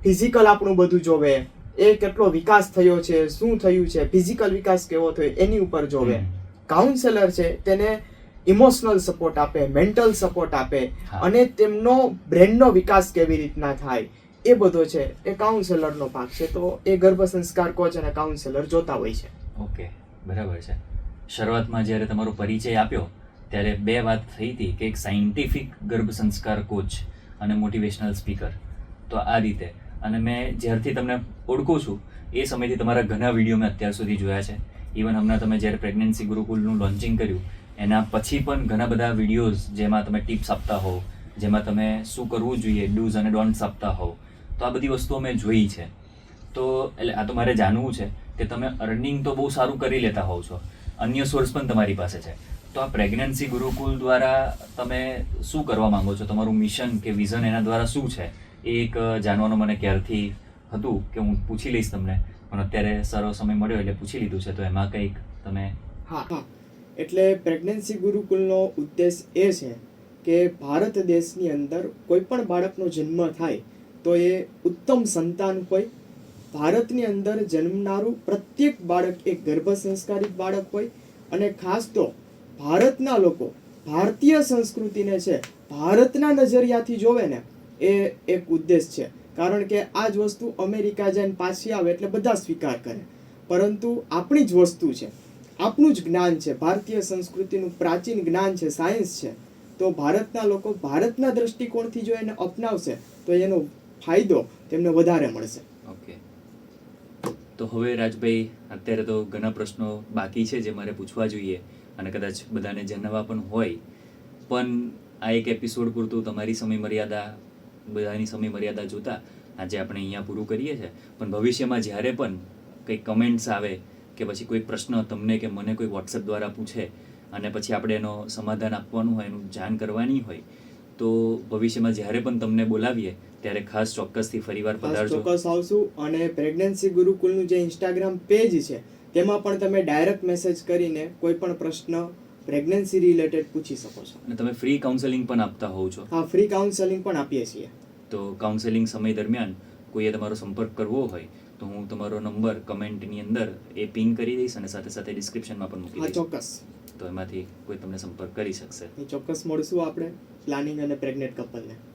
S2: ફિઝિકલ આપણું બધું જોવે, એ કેટલો વિકાસ થયો છે, શું થયું છે, ફિઝિકલ વિકાસ કેવો થયો એની ઉપર જોવે. કાઉન્સેલર છે તેને ઇમોશનલ સપોર્ટ આપે, મેન્ટલ સપોર્ટ આપે અને તેમનો બ્રેનનો વિકાસ કેવી રીતના થાય એ બધો છે એ કાઉન્સેલરનો ભાગ છે. તો એ ગર્ભ સંસ્કાર કોચ અને કાઉન્સેલર જોતા હોય છે.
S1: ઓકે, બરાબર છે. શરૂઆતમાં જ્યારે તમારો પરિચય આપ્યો ત્યારે બે વાત થઈ હતી કે એક સાયન્ટિફિક ગર્ભ સંસ્કાર કોચ અને મોટિવેશનલ સ્પીકર. તો આ રીતે, અને મેં જ્યારથી તમને ઓળખું છું એ સમયથી તમારા ઘણા વિડીયો મેં અત્યાર સુધી જોયા છે. ઇવન હમણાં તમે જ્યારે પ્રેગ્નન્સી ગુરુકુલનું લોન્ચિંગ કર્યું એના પછી પણ ઘણા બધા વિડીયોઝ જેમાં તમે ટિપ્સ આપતા હોવ, જેમાં તમે શું કરવું જોઈએ, ડૂઝ અને ડોન્ટ્સ આપતા હોવ, તો આ બધી વસ્તુઓ મેં જોઈ છે. તો એટલે આ તો મારે જાણવું છે કે તમે અર્નિંગ તો બહુ સારું કરી લેતા હોવ છો, અન્ય સોર્સ પણ તમારી પાસે છે. તો આ પ્રેગ્નન્સી ગુરુકુલ દ્વારા તમે શું કરવા માંગો છો? તમારું મિશન કે વિઝન એના દ્વારા શું છે? એ એક જાણવાનું મને ક્યારથી હતું કે હું પૂછી લઈશ તમને, પણ અત્યારે સારો સમય મળ્યો એટલે પૂછી લીધું છે. તો એમાં કંઈક તમે.
S2: હા, એટલે પ્રેગ્નન્સી ગુરુકુલનો ઉદ્દેશ એ છે કે ભારત દેશની અંદર કોઈ પણ બાળકનો જન્મ થાય તો એ ઉત્તમ સંતાન હોય. ભારતની અંદર જન્મનારું પ્રત્યેક બાળક એક ગર્ભ સંસ્કારિત બાળક હોય અને ખાસ તો ભારતના લોકો ભારતીય સંસ્કૃતિને છે ભારતના નજરિયાથી જોવે ને એ એક ઉદ્દેશ છે. કારણ કે આ જ વસ્તુ અમેરિકા જઈને પાછી આવે એટલે બધા સ્વીકાર કરે, પરંતુ આપણી જ વસ્તુ છે, આપણું જ જ્ઞાન છે, ભારતીય સંસ્કૃતિનું પ્રાચીન જ્ઞાન છે, સાયન્સ છે. તો ભારતના લોકો ભારતના દ્રષ્ટિકોણથી જો એને અપનાવશે તો એનો ફાયદો તેમને વધારે મળશે.
S1: ઓકે, તો હવે રાજભાઈ અત્યારે તો ઘણા પ્રશ્નો બાકી છે જે મારે પૂછવા જોઈએ અને કદાચ બધાને જણાવવા પણ હોય, પણ આ એક એપિસોડ પૂરતું તમારી સમય મર્યાદા, બધાની સમય મર્યાદા જોતા આજે આપણે અહીંયા પૂરું કરીએ છીએ. પણ ભવિષ્યમાં જ્યારે પણ કંઈક કમેન્ટ્સ આવે કે પછી કોઈ પ્રશ્ન તમને કે મને કોઈ વોટ્સએપ દ્વારા પૂછે અને પછી આપણે એનો સમાધાન આપવાનું હોય, એનું જાણ કરવાની હોય, તો ભવિષ્યમાં જ્યારે પણ તમને બોલાવીએ ત્યારે ખાસ ચોક્કસથી ફરીવાર પધારજો.
S2: ચોક્કસ આવશું. અને પ્રેગ્નન્સી ગુરુકુલનું જે ઇન્સ્ટાગ્રામ પેજ છે તેમાં પણ તમે ડાયરેક્ટ મેસેજ કરીને કોઈ પણ પ્રશ્ન પ્રેગ્નન્સી રિલેટેડ પૂછી શકો છો.
S1: અને તમે ફ્રી કાઉન્સેલિંગ પણ આપતા હોવ છો?
S2: હા, ફ્રી કાઉન્સેલિંગ પણ આપીએ છીએ.
S1: તો કાઉન્સેલિંગ સમય દરમિયાન કોઈએ તમારો સંપર્ક કરવો હોય તો હું તમારો નંબર કમેન્ટની અંદર એ પિંગ કરી દઈશ અને સાથે સાથે ડિસ્ક્રિપ્શનમાં પણ મૂકી દઈશ.
S2: ચોક્કસ.
S1: તો એમાંથી કોઈ તમને સંપર્ક કરી શકશે.
S2: ચોક્કસ મળશું આપણે પ્લાનિંગ અને પ્રેગ્નેન્ટ કપલને.